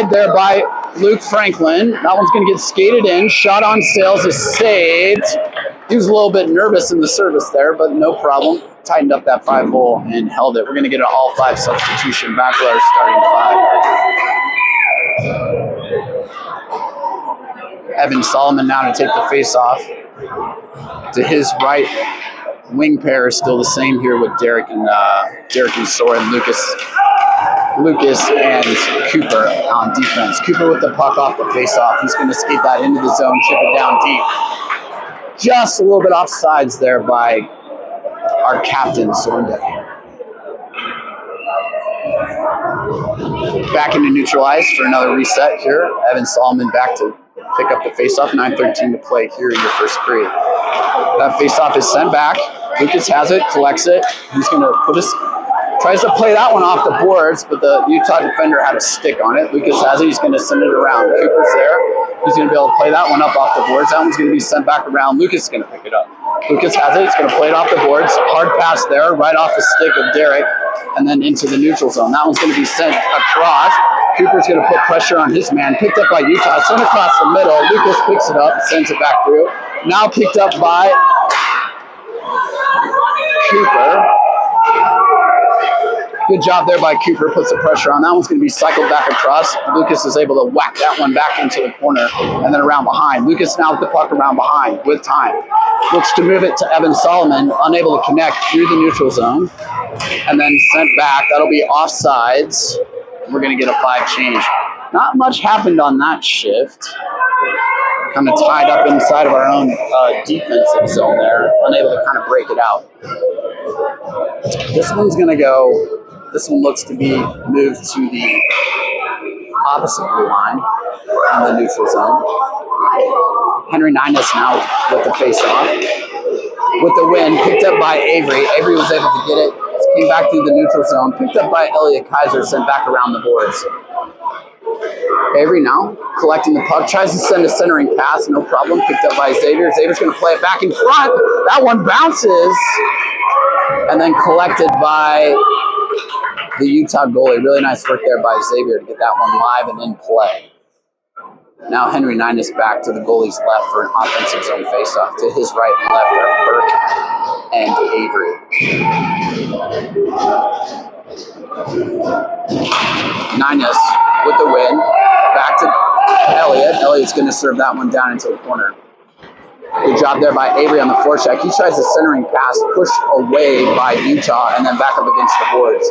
there by Luke Franklin. That one's going to get skated in. Shot on Sales is saved. He was a little bit nervous in the service there, but no problem. Tightened up that 5-hole and held it. We're going to get an all-5 substitution back with our starting 5. Evan Solomon now to take the face-off. To his right, wing pair is still the same here with Derek and Soren, Lucas and Cooper on defense. Cooper with the puck off the face-off. He's going to skate that into the zone, chip it down deep. Just a little bit off sides there by our captain, Soren. Back into neutral ice for another reset here. Evan Solomon back to pick up the face-off. 9:13 to play here in your first period. That face-off is sent back. Lucas has it, collects it. He's going to tries to play that one off the boards, but the Utah defender had a stick on it. Lucas has it. He's going to send it around. Cooper's there. He's going to be able to play that one up off the boards. That one's going to be sent back around. Lucas is going to pick it up. Lucas has it. He's going to play it off the boards. Hard pass there, right off the stick of Derek, and then into the neutral zone. That one's going to be sent across. Cooper's going to put pressure on his man. Picked up by Utah. Sent across the middle. Lucas picks it up, sends it back through. Now picked up by Cooper. Good job there by Cooper. Puts the pressure on. That one's going to be cycled back across. Lucas is able to whack that one back into the corner and then around behind. Lucas now with the puck around behind with time. Looks to move it to Evan Solomon. Unable to connect through the neutral zone. And then sent back. That'll be offsides. We're going to get a 5 change. Not much happened on that shift. Kind of tied up inside of our own defensive zone there. Unable to kind of break it out. This one's going to go... This one looks to be moved to the opposite blue line in the neutral zone. Henry Ninus now with the face-off. With the win, picked up by Avery. Avery was able to get it. Came back through the neutral zone. Picked up by Elliot Kaiser, sent back around the boards. Avery now collecting the puck. Tries to send a centering pass. No problem. Picked up by Xavier. Xavier's going to play it back in front. That one bounces. And then collected by the Utah goalie. Really nice work there by Xavier to get that one live and in play. Now Henry Ninus back to the goalie's left for an offensive zone faceoff. To his right and left are Burke and Avery. Ninus with the win. Back to Elliott. Elliott's going to serve that one down into the corner. Good job there by Avery on the forecheck. He tries a centering pass, pushed away by Utah, and then back up against the boards.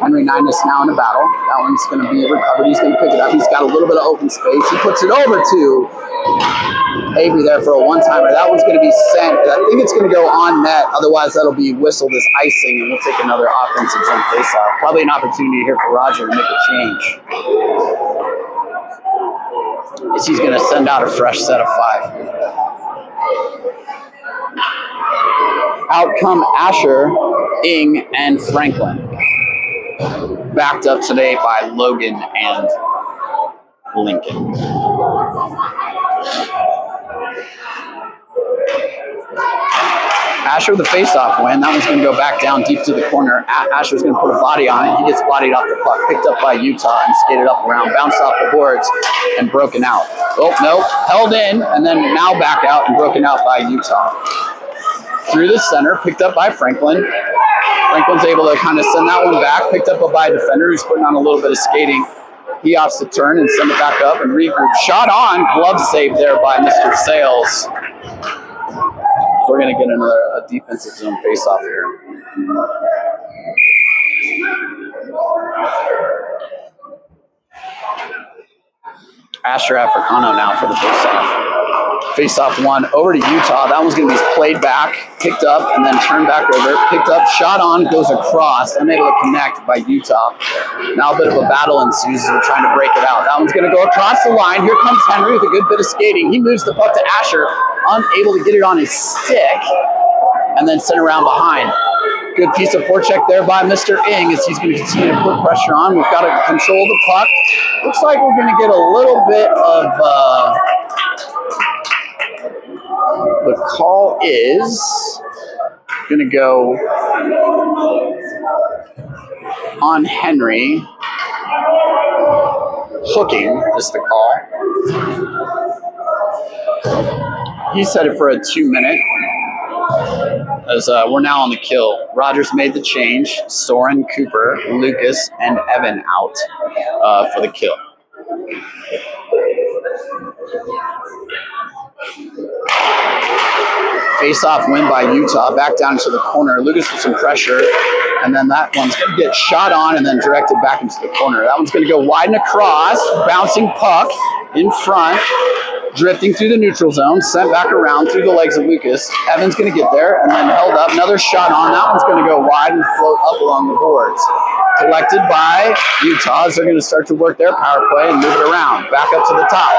Henry Ninus now in a battle. That one's going to be recovered. He's going to pick it up. He's got a little bit of open space. He puts it over to Avery there for a one-timer. That one's going to be sent. I think it's going to go on net. Otherwise, that'll be whistled as icing, and we'll take another offensive zone faceoff. Probably an opportunity here for Roger to make a change. As he's going to send out a fresh set of 5. Out come Asher, Ing, and Franklin. Backed up today by Logan and Lincoln. Asher with the face-off win. That one's going to go back down deep to the corner. Asher's going to put a body on it. He gets bodied off the puck, picked up by Utah and skated up around, bounced off the boards and broken out. Oh, no, held in and then now back out and broken out by Utah. Through the center, picked up by Franklin. Franklin's able to kind of send that one back, picked up by a defender who's putting on a little bit of skating. He opts to turn and send it back up and regroup. Shot on, glove save there by Mr. Sales. We're going to get a defensive zone face-off here. Asher Africano now for the face-off. Face-off one over to Utah. That one's going to be played back, picked up, and then turned back over. Picked up, shot on, goes across, unable to connect by Utah. Now a bit of a battle ensues as we're trying to break it out. That one's going to go across the line. Here comes Henry with a good bit of skating. He moves the puck to Asher, unable to get it on his stick, and then sent around behind. Good piece of forecheck there by Mr. Ing as he's going to continue to put pressure on. We've got to control the puck. Looks like we're going to get a little bit of... the call is going to go on Henry. hooking is the call. He set it for a 2-minute. As we're now on the kill. Rogers made the change. Soren, Cooper, Lucas, and Evan out for the kill. Face-off win by Utah. Back down to the corner. Lucas with some pressure. And then that one's going to get shot on and then directed back into the corner. That one's going to go wide and across. Bouncing puck in front. Drifting through the neutral zone, sent back around through the legs of Lucas. Evan's going to get there and then held up. Another shot on. That one's going to go wide and float up along the boards. Collected by Utah as they're going to start to work their power play and move it around. Back up to the top.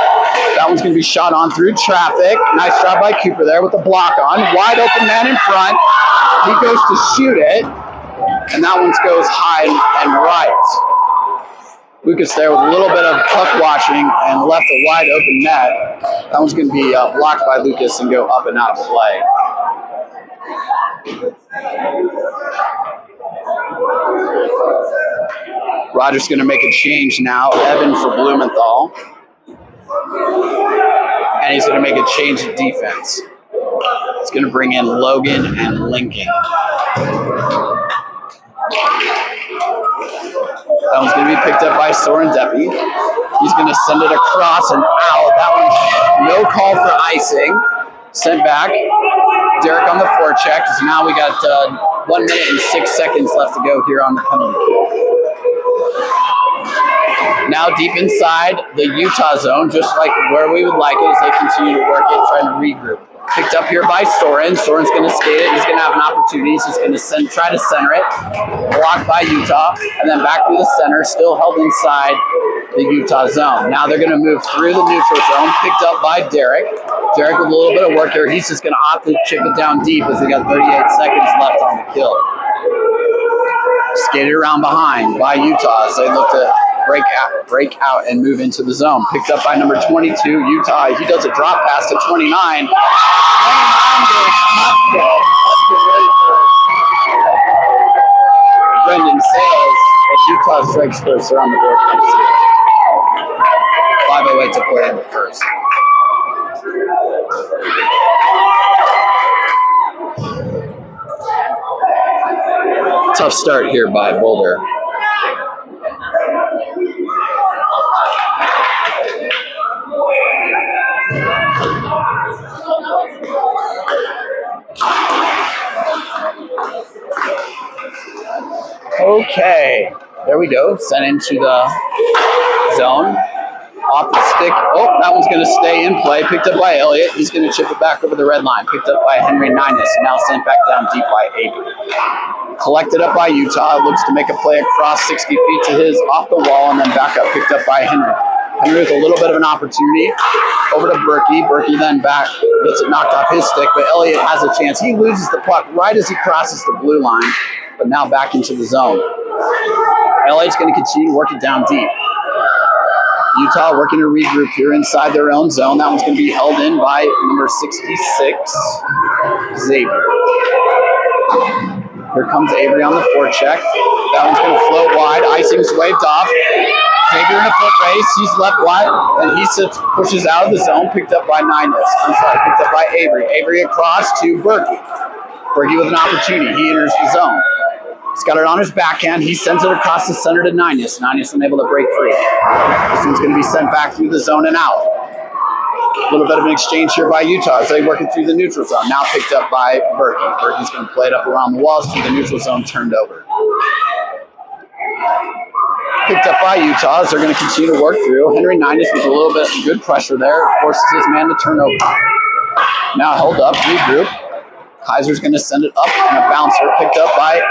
That one's going to be shot on through traffic. Nice job by Cooper there with the block on. Wide open man in front. He goes to shoot it. And that one goes high and right. Lucas there with a little bit of puck watching and left a wide open net. That one's going to be blocked by Lucas and go up and out of play. Rogers going to make a change now. Evan for Blumenthal. And he's going to make a change of defense. He's going to bring in Logan and Lincoln. That one's going to be picked up by Soren Deppy. He's going to send it across and out. That one, no call for icing. Sent back. Derek on the forecheck. So now we got 1 minute and 6 seconds left to go here on the penalty kill. Now deep inside the Utah zone, just like where we would like it as they continue to work it, trying to regroup. Picked up here by Soren. Soren's going to skate it. He's going to have an opportunity. He's just going to try to center it. Blocked by Utah. And then back through the center, still held inside the Utah zone. Now they're going to move through the neutral zone. Picked up by Derek. Derek with a little bit of work here. He's just going to opt to chip it down deep as they got 38 seconds left on the kill. Skated around behind by Utah as they look to break out and move into the zone. Picked up by number 22, Utah. He does a drop pass to 29. Brendan Sales and Utah strikes first. They're on the board. 5:08 to play in the first. Tough start here by Boulder. Okay, there we go. Sent into the zone. Off the stick. Oh, that one's going to stay in play. Picked up by Elliott. He's going to chip it back over the red line. Picked up by Henry Ninus. Now sent back down deep by Avery. Collected up by Utah. Looks to make a play across 60 feet to his off the wall and then back up. Picked up by Henry. Henry with a little bit of an opportunity. Over to Berkey. Berkey then back. Gets it knocked off his stick, but Elliott has a chance. He loses the puck right as he crosses the blue line, but now back into the zone. Elliott's going to continue to work it down deep. Utah working to regroup here inside their own zone. That one's going to be held in by number 66, Xavier. Here comes Avery on the forecheck. That one's going to float wide. Icing's waved off. Xavier in a foot race. He's left wide, and he pushes out of the zone. Picked up by picked up by Avery. Avery across to Berkey. Berkey with an opportunity. He enters the zone. He's got it on his backhand. He sends it across the center to Ninus. Ninus unable to break free. This one's going to be sent back through the zone and out. A little bit of an exchange here by Utah as they work it through the neutral zone. Now picked up by Berkey. Berkey's going to play it up around the walls through the neutral zone, turned over. Picked up by Utah as they're going to continue to work through. Henry Ninus with a little bit of good pressure there. Forces his man to turn over. Now held up, regroup. Kaiser's going to send it up and a bouncer. Picked up by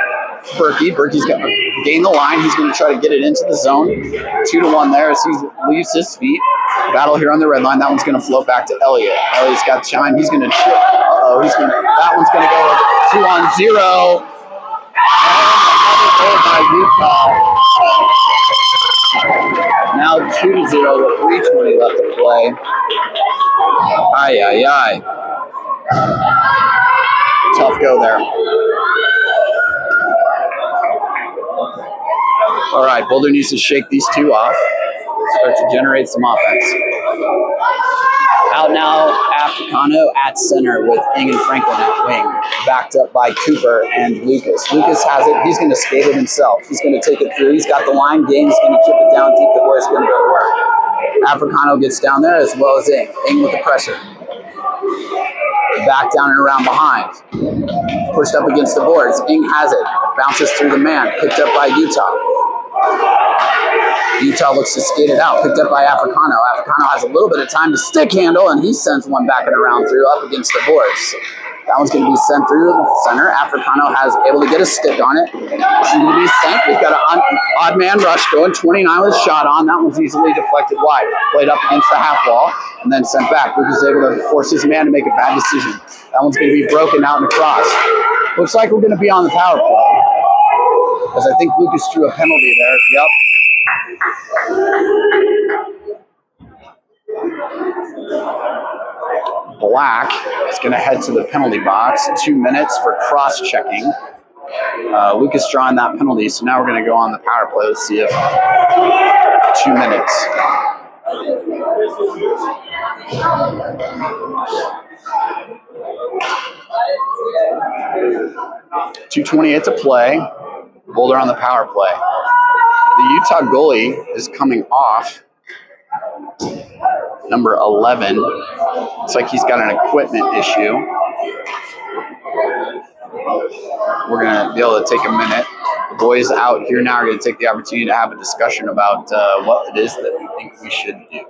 Berkey. Berkey's going to gain the line. He's going to try to get it into the zone. 2-1 there as he leaves his feet. Battle here on the red line. That one's going to float back to Elliott. Elliott's got time. He's going to chip. That one's going to go 2-on-0. And another goal by Utah. Now 2-0 with 3:20 left to play. Aye. Tough go there. All right, Boulder needs to shake these two off. start to generate some offense. Out now, Africano at center with Ing and Franklin at wing, backed up by Cooper and Lucas. Lucas has it. He's going to skate it himself. He's going to take it through. He's got the line game. He's going to chip it down deep. The boys are going to go to work. Africano gets down there as well as Ing. Ing with the pressure. Back down and around behind. Pushed up against the boards. Ing has it. Bounces through the man. Picked up by Utah. Utah looks to skate it out. Picked up by Africano. Africano has a little bit of time to stick handle, and he sends one back and around through up against the boards. That one's going to be sent through the center. Africano has able to get a stick on it. This is going to be sent. We've got an odd man rush going. 29 with a shot on. That one's easily deflected wide. Played up against the half wall and then sent back. Lucas is able to force his man to make a bad decision. That one's going to be broken out and across. Looks like we're going to be on the power play, because I think Lucas drew a penalty there. Yep. Black is going to head to the penalty box. 2 minutes for cross-checking. Lucas drawing that penalty, so now we're going to go on the power play. Let's see if 2 minutes. .228 to play. Boulder on the power play. The Utah goalie is coming off. Number 11. Looks like he's got an equipment issue. We're going to be able to take a minute. The boys out here now are going to take the opportunity to have a discussion about what it is that we think we should do.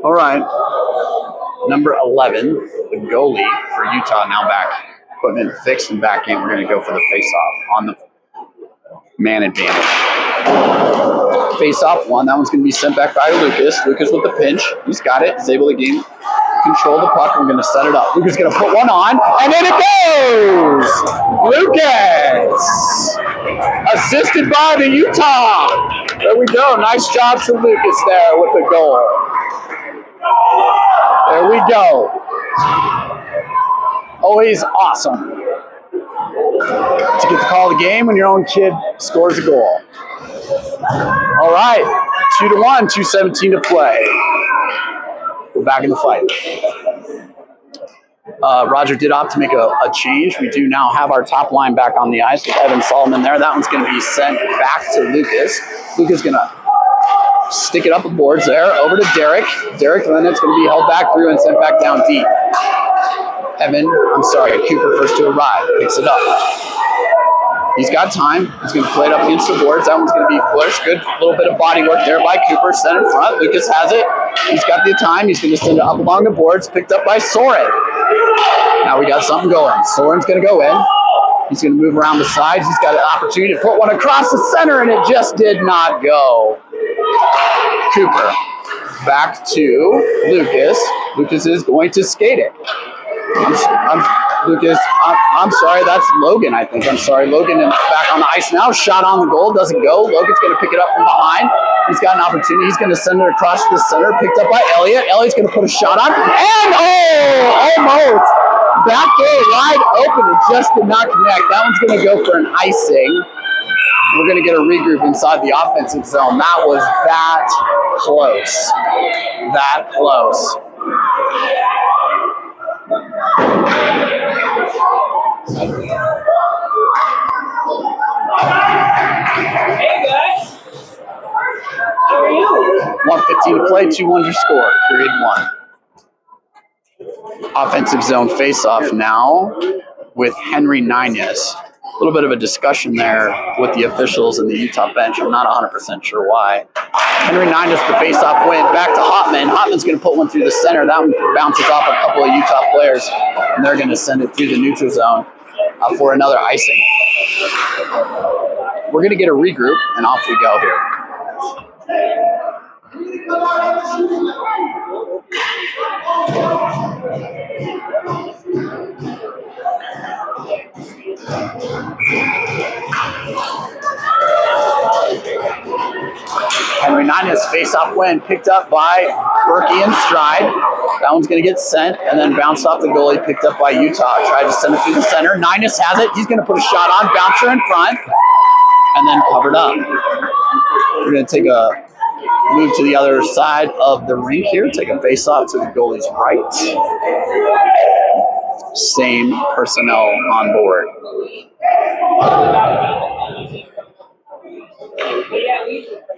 All right. Number 11, the goalie for Utah, now back. Equipment fixed and back in. We're going to go for the face-off on the man advantage. Face-off one. That one's going to be sent back by Lucas. Lucas with the pinch. He's got it. He's able to control the puck. We're going to set it up. Lucas is going to put one on, and in it goes! Lucas! Assisted by the Utah. There we go. Nice job to Lucas there with the goal. There we go. Always awesome to get to call the game when your own kid scores a goal. All right, 2-1, 2:17 to play. We're back in the fight. Roger did opt to make a change. We do now have our top line back on the ice with Evan Solomon there. That one's going to be sent back to Lucas. Lucas going to stick it up the boards there, over to Derek. Derek, and then it's going to be held back through and sent back down deep. Cooper first to arrive, picks it up. He's got time. He's going to play it up against the boards. That one's going to be pushed. Good little bit of body work there by Cooper. Center front. Lucas has it. He's got the time. He's going to send it up along the boards. Picked up by Soren. Now we got something going. Soren's going to go in. He's going to move around the sides. He's got an opportunity to put one across the center, and it just did not go. Cooper back to Lucas. Lucas is going to skate it. I'm sorry, that's Logan, I think. I'm sorry, Logan is back on the ice now. Shot on the goal, doesn't go. Logan's going to pick it up from behind. He's got an opportunity. He's going to send it across the center. Picked up by Elliott. Elliott's going to put a shot on. And, almost. Back door wide open. It just did not connect. That one's going to go for an icing. We're going to get a regroup inside the offensive zone. That was that close. That close. Hey guys, how are you? 1:15 to play, 2-1 your score, period 1. Offensive zone face-off now with Henry Nines. A little bit of a discussion there with the officials and the Utah bench. I'm not 100% sure why. Henry Nines, the face-off win. Back to Hotman. Hotman's going to put one through the center. That one bounces off a couple of Utah players, and they're going to send it through the neutral zone for another icing. We're going to get a regroup, and off we go here. Henry Nines Nines face-off win, picked up by Berkey in stride. That one's going to get sent and then bounced off the goalie, picked up by Utah. Tried to send it through the center. Nines has it. He's going to put a shot on, bouncer in front, and then covered up. We're going to take a move to the other side of the rink here, take a face-off to the goalie's right. Same personnel on board.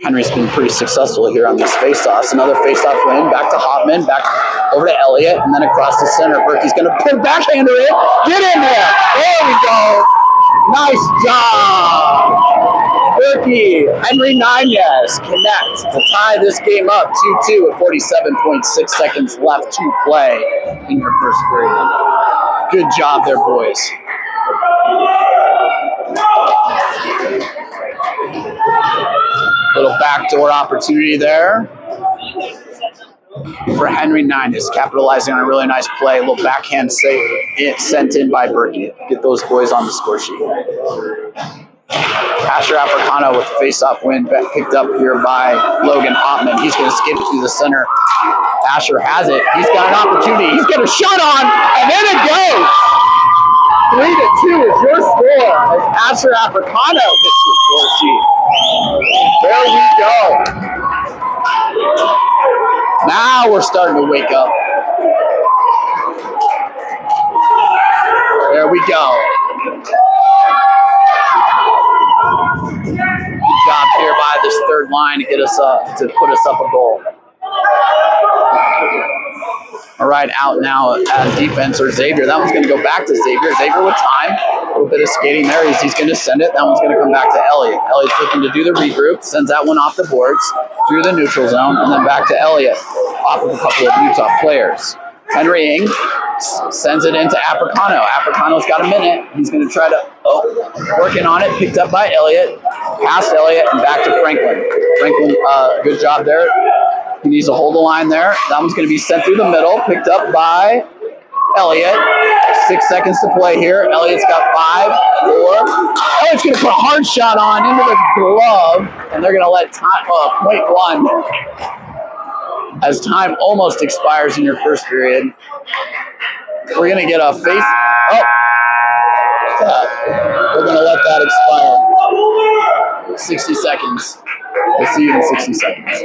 Henry's been pretty successful here on these face-offs. Another face-off win, back to Hopman, back over to Elliott, and then across the center. Berkey's going to put backhander it. Get in there. There we go. Nice job. Berkey, Henry Nines connect to tie this game up 2-2 with 47.6 seconds left to play in your first period. Good job there, boys. Little backdoor opportunity there for Henry Nines, capitalizing on a really nice play. A little backhand save sent in by Berkey. Get those boys on the score sheet. Asher Africano with the face-off win, picked up here by Logan Hopman. He's going to skate it through the center. Asher has it. He's got an opportunity. He's got a shot on, and then it goes. 3-2 is your score as Asher Africano hits the score sheet. There we go. Now we're starting to wake up. There we go. Good job here by this third line to get us up, to put us up a goal. All right, out now at defense or Xavier. That one's going to go back to Xavier. Xavier with time. A little bit of skating there. He's going to send it. That one's going to come back to Elliott. Elliott's looking to do the regroup. Sends that one off the boards through the neutral zone and then back to Elliott off of a couple of Utah players. Henry Ing sends it into Africano. Africano's got a minute. He's going to try to, working on it. Picked up by Elliott. Past Elliott and back to Franklin. Franklin, good job there. He needs to hold the line there. That one's going to be sent through the middle. Picked up by Elliott. 6 seconds to play here. Elliott's got 5, 4. Elliott's going to put a hard shot on into the glove, and they're going to let time, point one. As time almost expires in your first period. We're going to get a face. We're going to let that expire. 60 seconds. We'll see you in 60 seconds.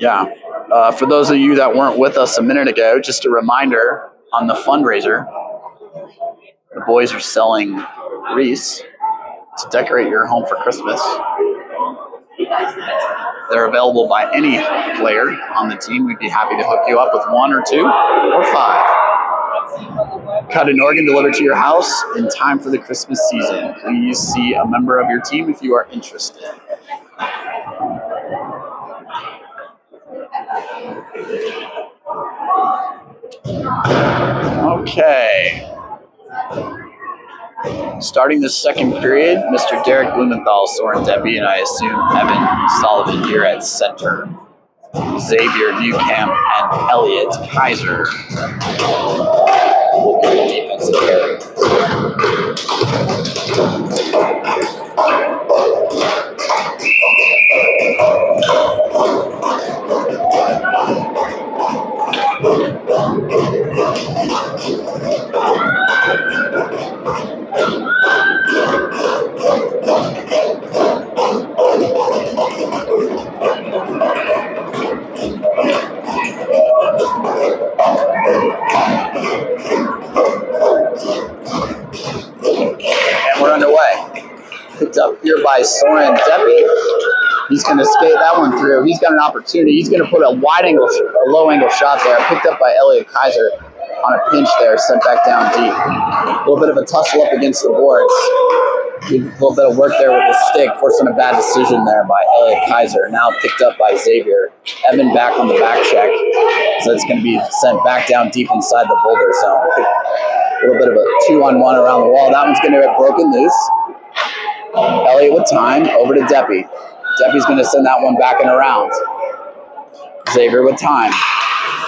Yeah, for those of you that weren't with us a minute ago, just a reminder on the fundraiser, the boys are selling wreaths to decorate your home for Christmas. They're available by any player on the team. We'd be happy to hook you up with 1 or 2 or 5. Cut an organ delivered to your house in time for the Christmas season. Please see a member of your team if you are interested. Okay. Starting the second period, Mr. Derek Blumenthal, Soren Debbie, and I assume Evan Sullivan here at center. Xavier Newcamp and Elliott Kaiser will be the defensive carriers. And we're underway. Picked up here by Soren Debbie. He's going to skate that one through. He's got an opportunity. He's going to put a low angle shot there. Picked up by Elliott Kaiser on a pinch there, sent back down deep. A little bit of a tussle up against the boards. Good little bit of work there with the stick, forcing a bad decision there by Elliot Kaiser. Now picked up by Xavier. Evan back on the back check. So it's going to be sent back down deep inside the boulder zone. A little bit of a 2-on-1 around the wall. That one's going to get broken loose. Elliot with time, over to Deppy. Deppy's going to send that one back and around. Xavier with time.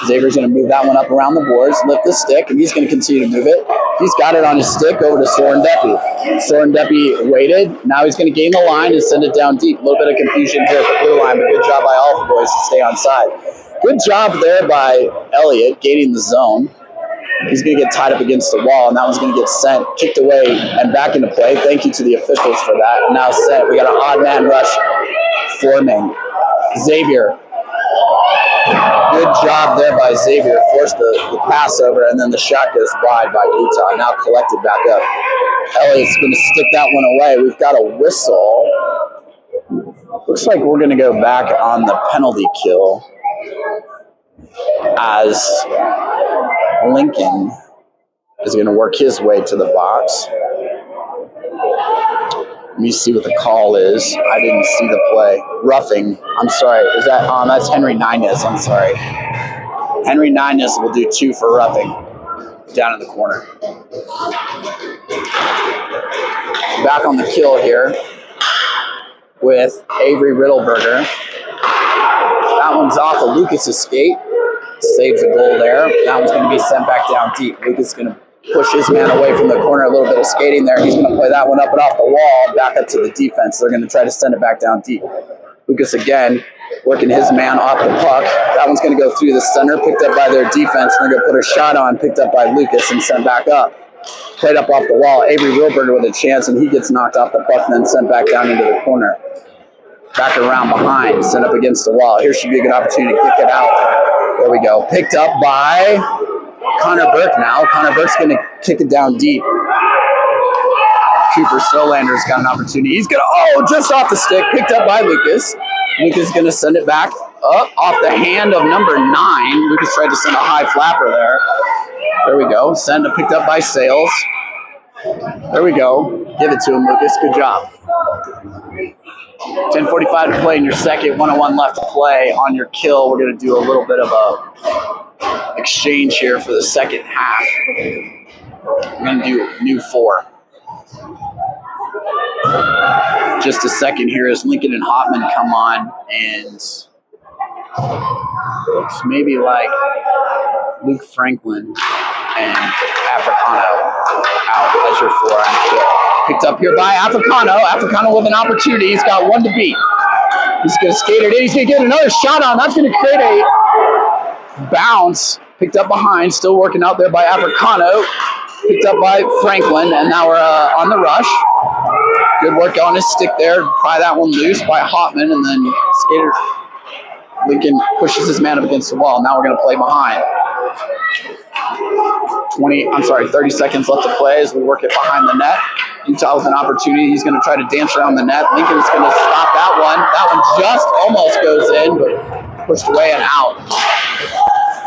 Xavier's going to move that one up around the boards, lift the stick, and he's going to continue to move it. He's got it on his stick over to Soren Deppy. Soren Deppy waited. Now he's going to gain the line and send it down deep. A little bit of confusion here at the blue line, but good job by all the boys to stay on side. Good job there by Elliot gaining the zone. He's going to get tied up against the wall, and that one's going to get sent, kicked away, and back into play. Thank you to the officials for that. And now sent. We got an odd man rush forming. Xavier. Good job there by Xavier. Forced the pass over, and then the shot goes wide by Utah. Now collected back up. Elliott's going to stick that one away. We've got a whistle. Looks like we're going to go back on the penalty kill as Lincoln is going to work his way to the box. Let me see what the call is. I didn't see the play. Roughing. I'm sorry. Is that on? That's Henry Nines. I'm sorry. Henry Nines will do 2 for roughing down in the corner. Back on the kill here with Avery Riddleberger. That one's off of Lucas's skate. Saves a goal there. That one's going to be sent back down deep. Lucas is going to push his man away from the corner. A little bit of skating there. He's going to play that one up and off the wall, back up to the defense. They're going to try to send it back down deep. Lucas again working his man off the puck. That one's going to go through the center, picked up by their defense. They're going to put a shot on, picked up by Lucas, and sent back up. Played up off the wall. Avery Wilberger with a chance, and he gets knocked off the puck and then sent back down into the corner. Back around behind, sent up against the wall. Here should be a good opportunity to kick it out. There we go. Picked up by Connor Burke now. Connor Burke's going to kick it down deep. Cooper Solander's got an opportunity. He's going to, just off the stick. Picked up by Lucas. Lucas is going to send it back up off the hand of number 9. Lucas tried to send a high flapper there. There we go. Picked up by Sales. There we go. Give it to him, Lucas. Good job. 10:45 to play in your second. 1:01 left to play on your kill. We're going to do a little bit of a exchange here for the second half. We're going to do new 4. Just a second here as Lincoln and Hotman come on, and looks maybe like Luke Franklin and Africano out as your 4 on kill. Picked up here by Africano. Africano with an opportunity. He's got 1 to beat. He's going to skate it in. He's going to get another shot on. That's going to create a bounce. Picked up behind. Still working out there by Africano. Picked up by Franklin. And now we're on the rush. Good work on his stick there. Pry that one loose by Hotman. And then skater Lincoln pushes his man up against the wall. Now we're going to play behind. 30 seconds left to play as we work it behind the net. Utah with an opportunity. He's going to try to dance around the net. Lincoln's going to stop that one. That one just almost goes in, but pushed away and out.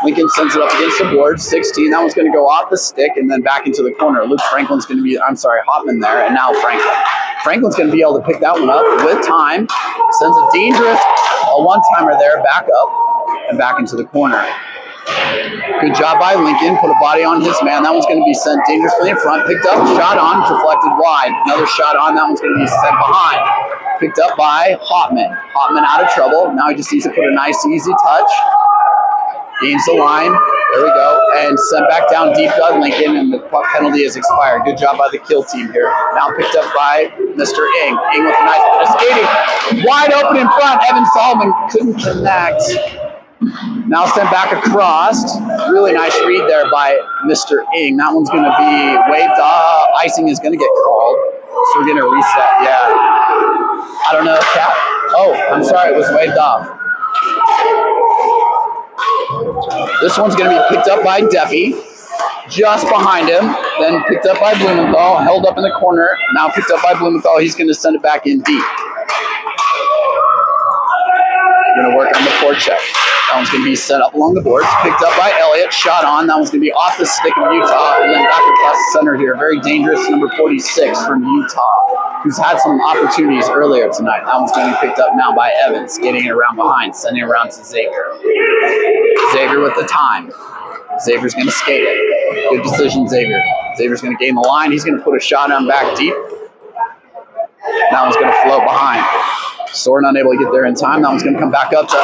Lincoln sends it up against the board. 16. That one's going to go off the stick and then back into the corner. Luke Franklin's going to be, Hotman there, and now Franklin. Franklin's going to be able to pick that one up with time. Sends a dangerous, one-timer there, back up and back into the corner. Good job by Lincoln. Put a body on his man. That one's going to be sent dangerously in front. Picked up, shot on, deflected wide. Another shot on. That one's going to be sent behind. Picked up by Hotman. Hotman out of trouble. Now he just needs to put a nice, easy touch. Gains the line. There we go. And sent back down deep by Lincoln, and the puck penalty has expired. Good job by the kill team here. Now picked up by Mr. Ing. Ing with a nice bit of skating. Wide open in front. Evan Solomon couldn't connect. Now sent back across. Really nice read there by Mr. Ing. That one's going to be waved off. Icing is going to get called. So we're going to reset. Yeah. I don't know if that. I'm sorry. It was waved off. This one's going to be picked up by Deppy. Just behind him. Then picked up by Blumenthal. Held up in the corner. Now picked up by Blumenthal. He's going to send it back in deep. We're going to work on the forecheck. That one's going to be set up along the boards. Picked up by Elliott. Shot on. That one's going to be off the stick of Utah. And then back across the center here. Very dangerous number 46 from Utah, who's had some opportunities earlier tonight. That one's going to be picked up now by Evans. Getting it around behind. Sending it around to Xavier. Xavier with the time. Xavier's going to skate it. Good decision, Xavier. Xavier's going to gain the line. He's going to put a shot on back deep. That one's going to float behind. Soren unable to get there in time. That one's going to come back up to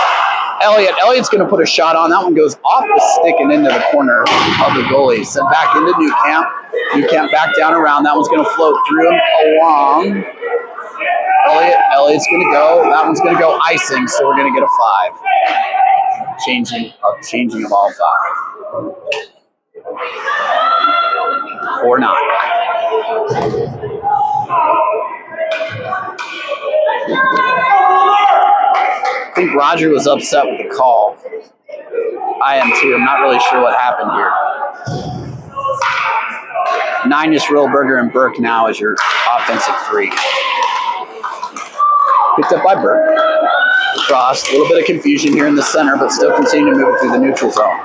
Elliott. Elliott's going to put a shot on. That one goes off the stick and into the corner of the goalie. Sent back into Newcamp. Newcamp back down around. That one's going to float through him along. Elliott's going to go. That one's going to go icing, so we're going to get a 5. Changing of all 5. 4-9. I think Roger was upset with the call. I am too. I'm not really sure what happened here. Ninus, Rillberger, and Burke now as your offensive 3. Picked up by Burke. Cross. A little bit of confusion here in the center, but still continue to move it through the neutral zone.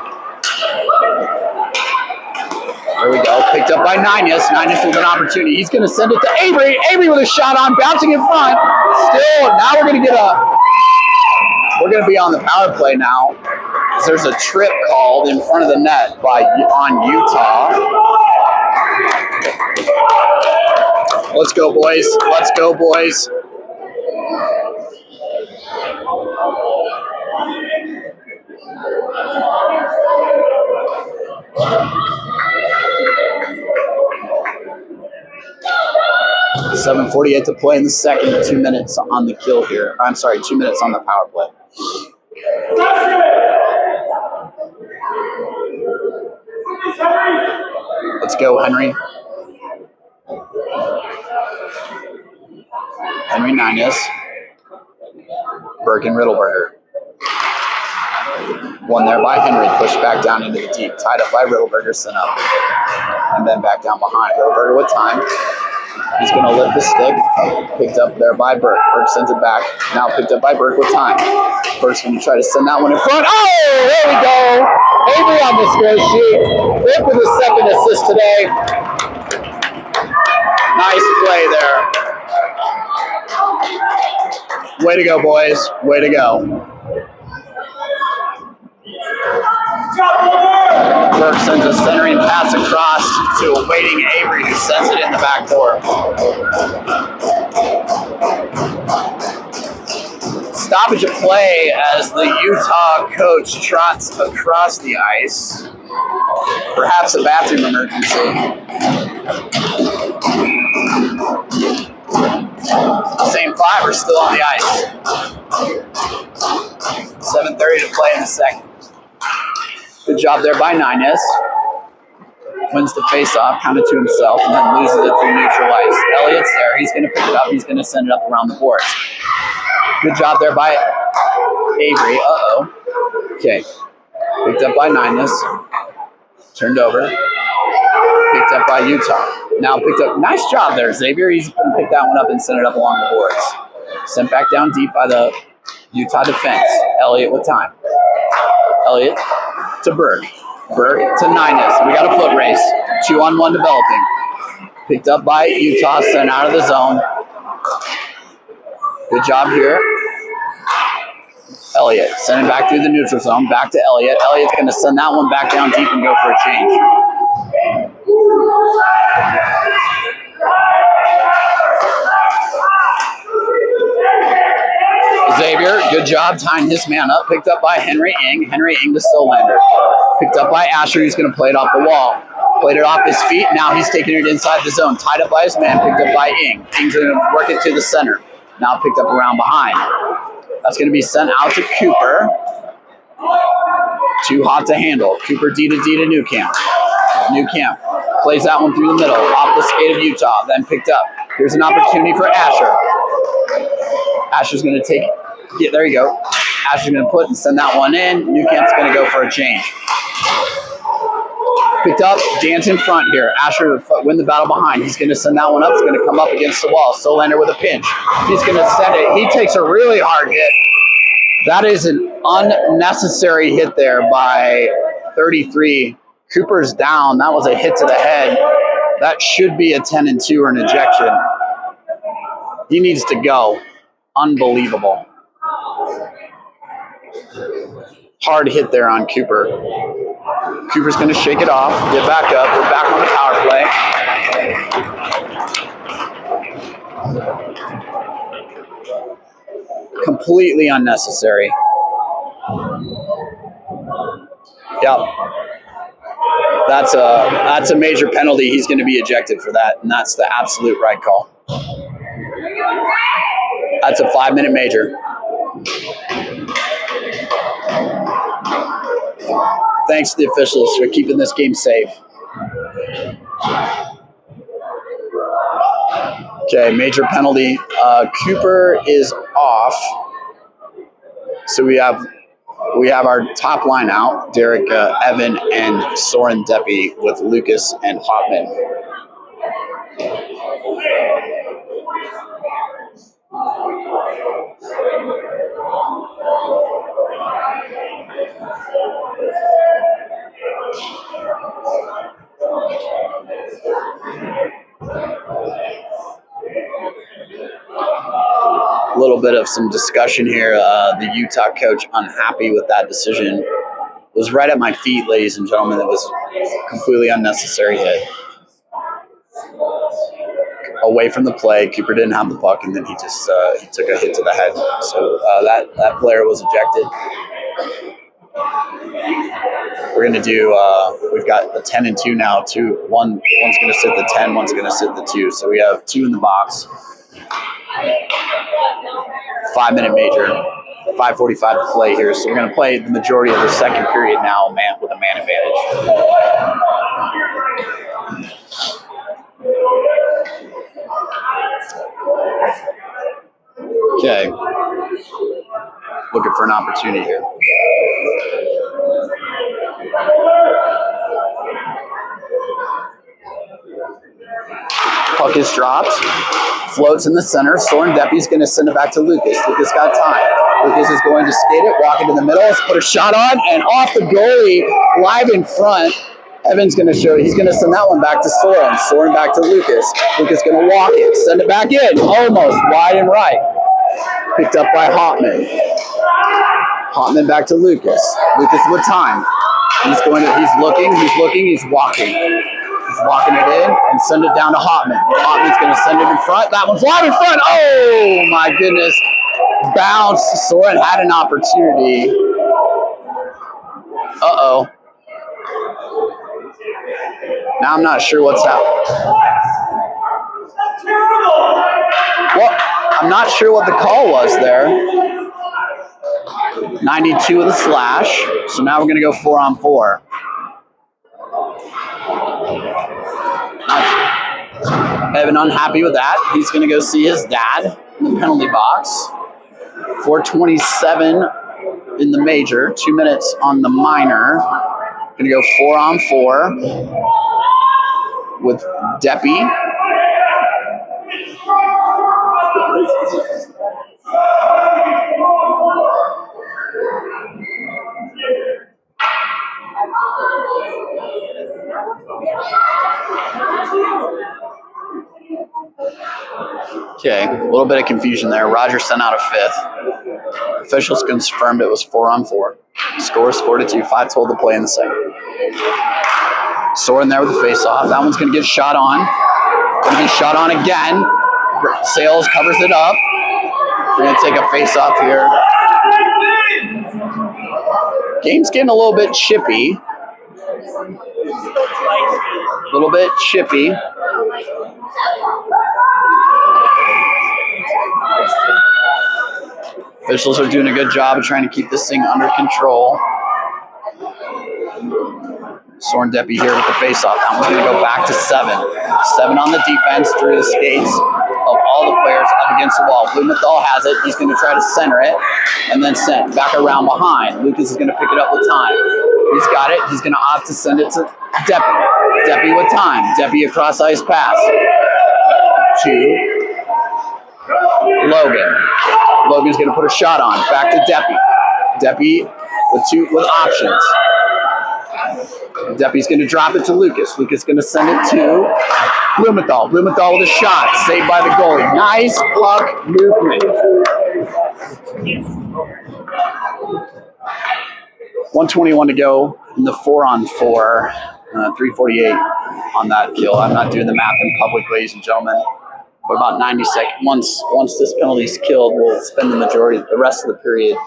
There we go. Picked up by Ninus. Ninus with an opportunity. He's going to send it to Avery. Avery with a shot on, bouncing in front. Still, now we're going to get a... We're going to be on the power play now. There's a trip called in front of the net on Utah. Let's go, boys. Let's go, boys. .7:48 to play in the second. 2 minutes on the kill here. I'm sorry, 2 minutes on the power play. Let's go, Henry. Henry Ninus. Burke and Riddleberger. One there by Henry. Pushed back down into the deep. Tied up by Riddleberger. Sent up. And then back down behind. Riddleberger with time. He's going to lift the stick. Picked up there by Burke. Burke sends it back. Now picked up by Burke with time. Burke's going to try to send that one in front. Oh, there we go. Avery on the score sheet. Burke with his second assist today. Nice play there. Way to go, boys. Way to go. Burke sends a centering pass across to a waiting Avery, who sends it in the back door. Stoppage of play as the Utah coach trots across the ice. Perhaps a bathroom emergency. Same 5 are still on the ice. 7:30 to play in the second. Good job there by Ninus. Wins the face-off, counted to himself, and then loses it through neutral ice. Elliott's there. He's going to pick it up. He's going to send it up around the boards. Good job there by Avery. Uh-oh. Okay. Picked up by Ninus. Turned over. Picked up by Utah. Now picked up. Nice job there, Xavier. He's going to pick that one up and send it up along the boards. Sent back down deep by the Utah defense. Elliott with time. Elliott to Burke. Burke to Ninus. We got a foot race. 2-on-1 developing. Picked up by Utah, sent out of the zone. Good job here. Elliott sending back through the neutral zone. Back to Elliott. Elliott's going to send that one back down deep and go for a change. Xavier, good job tying his man up. Picked up by Henry Ing. Henry Ing to Stolander. Picked up by Asher. He's going to play it off the wall. Played it off his feet. Now he's taking it inside the zone. Tied up by his man. Picked up by Ing. Ing's going to work it to the center. Now picked up around behind. That's going to be sent out to Cooper. Too hot to handle. Cooper D to Newcamp. Newcamp plays that one through the middle. Off the skate of Utah. Then picked up. Here's an opportunity for Asher. Asher's going to take it. Yeah, there you go. Asher's going to put and send that one in. Newcamp's going to go for a change. Picked up. Dan's in front here. Asher win the battle behind. He's going to send that one up. It's going to come up against the wall. Stolander with a pinch. He's going to send it. He takes a really hard hit. That is an Unnecessary hit there by 33. Cooper's down. That was a hit to the head. That should be a 10-2 or an ejection. He needs to go. Unbelievable. Hard hit there on Cooper. Cooper's going to shake it off, get back up. We're back on the power play. Completely unnecessary. Yep. That's a major penalty. He's going to be ejected for that, and that's the absolute right call. That's a 5-minute major. Thanks to the officials for keeping this game safe. Okay, major penalty. Cooper is off. So we have our top line out, Derek, Evan, and Soren Deppy with Lucas and Hopman. A little bit of some discussion here. The Utah coach unhappy with that decision. It was right at my feet, ladies and gentlemen. It was a completely unnecessary hit. Away from the play, Cooper didn't have the puck, and then he just he took a hit to the head. So that player was ejected. We're going to do, we've got the 10-2 now. One's going to sit the 10, one's going to sit the 2. So we have 2 in the box. 5-minute major, 5:45 to play here. So we're going to play the majority of the second period now, with a man advantage. Okay. Looking for an opportunity here. Puck is dropped. Floats in the center. Soren Deppy's going to send it back to Lucas. Lucas got time. Lucas is going to skate it, walk into the middle, put a shot on, and off the goalie, live in front. Evan's going to show, he's going to send that one back to Soren. Soren back to Lucas. Lucas going to walk it, send it back in, almost wide and right. Picked up by Hopman. Hopman back to Lucas. Lucas with time. He's looking, he's walking. He's walking it in and send it down to Hopman. Hopman's going to send it in front. That one's wide in front. Oh, my goodness. Bounced. Soren had an opportunity. Uh-oh. Now I'm not sure what's happening. Well, I'm not sure what the call was there. 92 with a slash. So now we're going to go 4-on-4. Evan unhappy with that. He's going to go see his dad in the penalty box. 4:27 in the major. 2 minutes on the minor. Going to go 4-on-4 with Deppy. Okay, a little bit of confusion there. Roger sent out a 5th. Officials confirmed it was 4-on-4. Scores 4-2. 5 total to play in the second. Soren there with the face-off. That one's going to get shot on. Going to be shot on again. Sales covers it up. We're going to take a face-off here. Game's getting a little bit chippy. A little bit chippy. Officials are doing a good job of trying to keep this thing under control. Soren Deppy here with the face-off. That one's going to go back to 7. 7 on the defense through the skates of all the players up against the wall. Blumenthal has it. He's going to try to center it and then send back around behind. Lucas is going to pick it up with time. He's got it. He's going to opt to send it to Deppy. Deppy with time. Deppy across ice pass to Logan. Logan's going to put a shot on. Back to Deppy. Deppy with options. Deppy's going to drop it to Lucas. Lucas going to send it to Blumenthal. Blumenthal with a shot. Saved by the goalie. Nice puck movement. 1:21 to go in the 4-on-4. 3:48 on that kill. I'm not doing the math in public, ladies and gentlemen. But about 90 seconds. Once this penalty is killed, we'll spend the rest of the period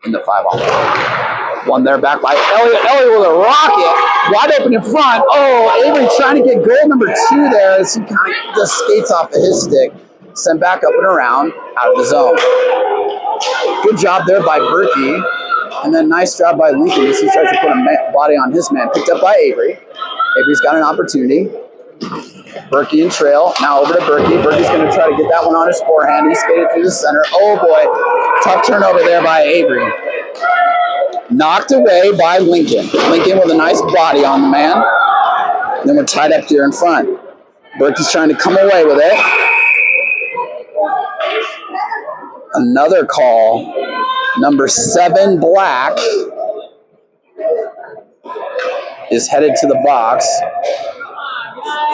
in the 5-on-4. One there back by Elliott. Elliott with a rocket. Wide open in front. Oh, Avery trying to get goal number 2 there as he kind of just skates off of his stick. Sent back up and around out of the zone. Good job there by Berkey. And then nice job by Lincoln as he tries to put a body on his man. Picked up by Avery. Avery's got an opportunity. Berkey and trail. Now over to Berkey. Berkey's going to try to get that one on his forehand. He skated through the center. Oh boy. Tough turnover there by Avery. Knocked away by Lincoln. Lincoln with a nice body on the man. And then we're tied up here in front. Berkey's trying to come away with it. Another call. Number 7, Black, is headed to the box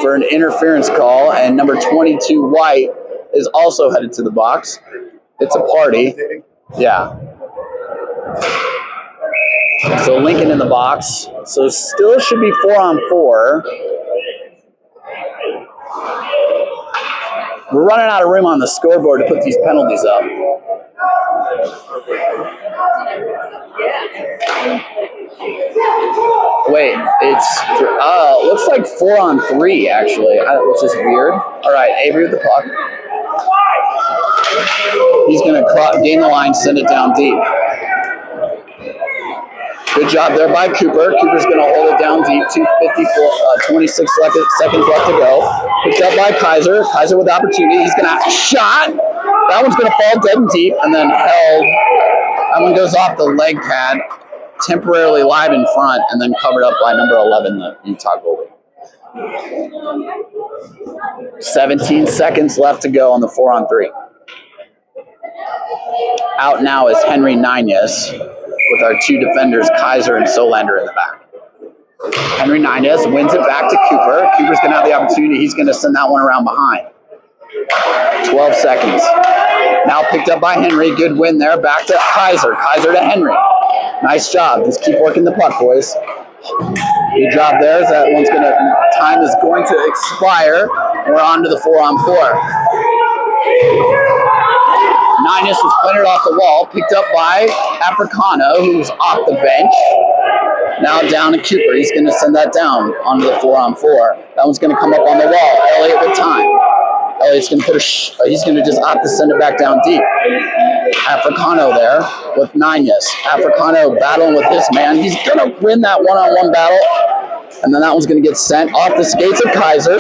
for an interference call, and number 22, White, is also headed to the box. It's a party. Yeah. So Lincoln in the box. So still should be 4-on-4. We're running out of room on the scoreboard to put these penalties up. Wait, it's looks like 4-on-3 actually, which is weird. All right, Avery with the puck. He's going to gain the line, send it down deep. Good job there by Cooper. Cooper's going to hold it down deep. 26 seconds left to go. Picked up by Kaiser. Kaiser with the opportunity. He's going to have a shot. That one's going to fall dead and deep and then held. That one goes off the leg pad, temporarily live in front, and then covered up by number 11, the Utah goalie. 17 seconds left to go on the 4-on-3. Out now is Henry Nines with our 2 defenders, Kaiser and Solander in the back. Henry Nines wins it back to Cooper. Cooper's going to have the opportunity. He's going to send that one around behind. 12 seconds. Now picked up by Henry. Good win there. Back to Kaiser. Kaiser to Henry. Nice job. Just keep working the puck, boys. Good job there. That one's time is going to expire. We're on to the 4-on-4. Nines was pointed off the wall. Picked up by Africano, who's off the bench. Now down to Cooper. He's going to send that down onto the 4-on-4. That one's going to come up on the wall. Elliott with time. Elliott's going to he's going to just opt to send it back down deep. Africano there with Nines. Africano battling with this man. He's going to win that one-on-one battle. And then that one's going to get sent off the skates of Kaiser.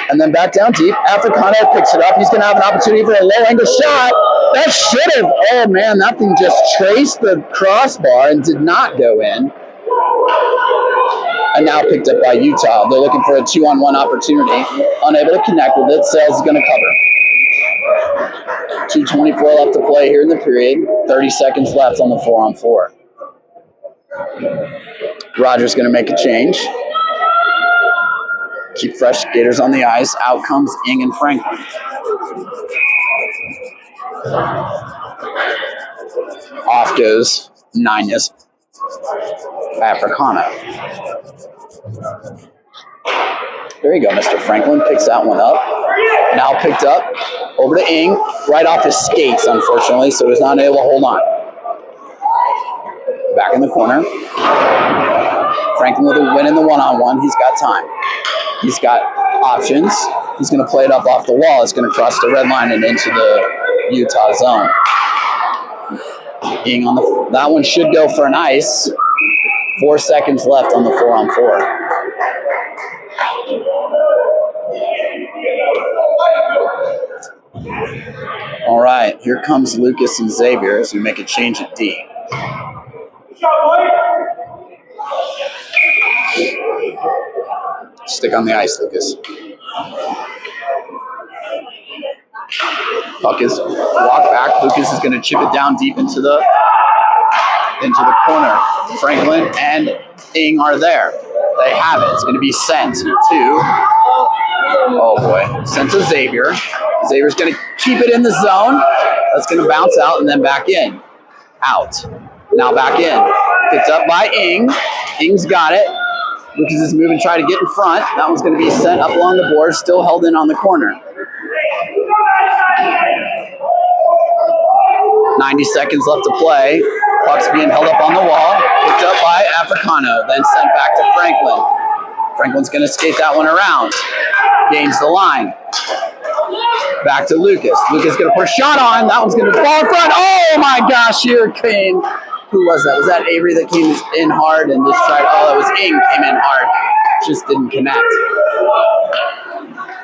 And then back down deep. Africano picks it up. He's going to have an opportunity for a low-angle shot. That should have. Oh, man, that thing just traced the crossbar and did not go in. And now picked up by Utah. They're looking for a 2-on-1 opportunity. Unable to connect with it. Sales is going to cover. 2:24 left to play here in the period. 30 seconds left on the 4-on-4. Rogers going to make a change. Keep fresh skaters on the ice. Out comes Ing and Franklin. Off goes Nines. Africano. There you go, Mr. Franklin. Picks that one up. Now picked up. Over to Ing. Right off his skates, unfortunately, so he's not able to hold on. Back in the corner. Franklin with a win in the 1-on-1. He's got time. He's got options. He's going to play it up off the wall. It's going to cross the red line and into the Utah zone. Ing on the. That one should go for an ice. 4 seconds left on the 4-on-4. All right, here comes Lucas and Xavier as we make a change at D. Stick on the ice, Lucas. Puck is walked back. Lucas is going to chip it down deep into the into the corner. Franklin and Ing are there. They have it. It's going to be sent to, oh boy, sent to Xavier. Xavier's going to keep it in the zone. That's going to bounce out and then back in. Out. Now back in. Picked up by Ing. Ing's got it. Lucas is moving, trying to get in front. That one's going to be sent up along the board, still held in on the corner. 90 seconds left to play. Puck's being held up on the wall. Picked up by Africano, then sent back to Franklin. Franklin's going to skate that one around. Gains the line. Back to Lucas. Lucas going to put a shot on. That one's going to fall in front. Oh my gosh, here came. Who was that? Was that Avery that came in hard and just tried? Oh, it was Ing came in hard. Just didn't connect.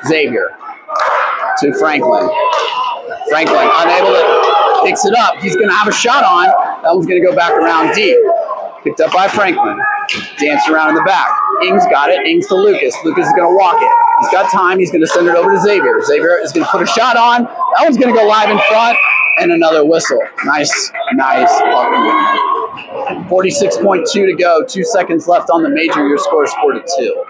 Xavier to Franklin. Franklin unable to picks it up. He's going to have a shot on. That one's going to go back around deep. Picked up by Franklin. Dancing around in the back. Ing's got it. Ing's to Lucas. Lucas is going to walk it. He's got time. He's going to send it over to Xavier. Xavier is going to put a shot on. That one's going to go live in front. And another whistle. Nice puck movement. 46.2 to go. 2 seconds left on the major. Your score is 4-2.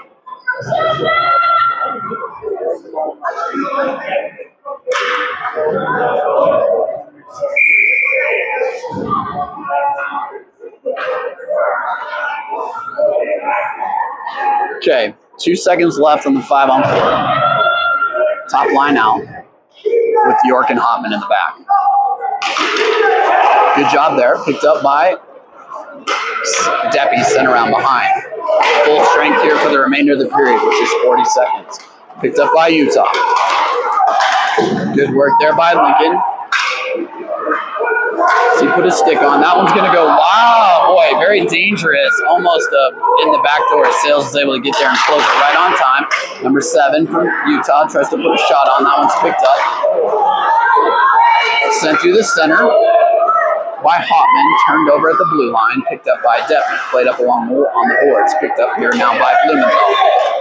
Okay, 2 seconds left on the 5-on-4. Top line out with York and Hotman in the back. Good job there. Picked up by Deppy, sent around behind. Full strength here for the remainder of the period, which is 40 seconds. Picked up by Utah. Good work there by Lincoln. So he put a stick on. That one's going to go, wow, boy, very dangerous. Almost in the back door. Sales is able to get there and close it right on time. Number 7 from Utah tries to put a shot on. That one's picked up. Sent through the center by Hotman. Turned over at the blue line. Picked up by Deppy. Played up on the boards. Picked up here now by Blumenthal.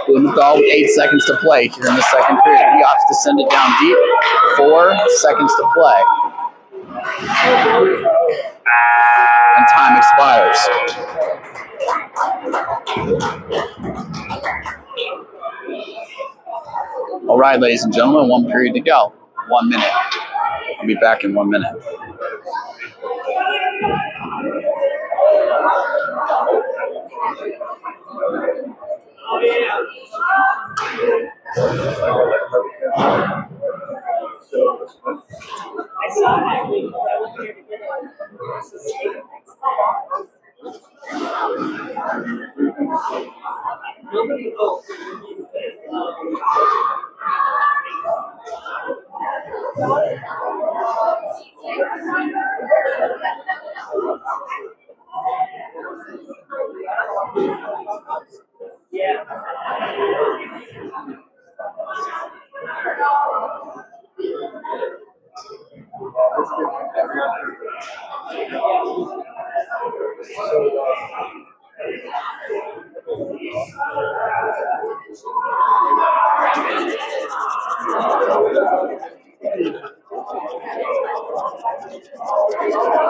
Blumenthal with 8 seconds to play here in the second period. He opts to send it down deep. 4 seconds to play. And time expires. All right, ladies and gentlemen, 1 period to go. 1 minute. I'll be back in 1 minute.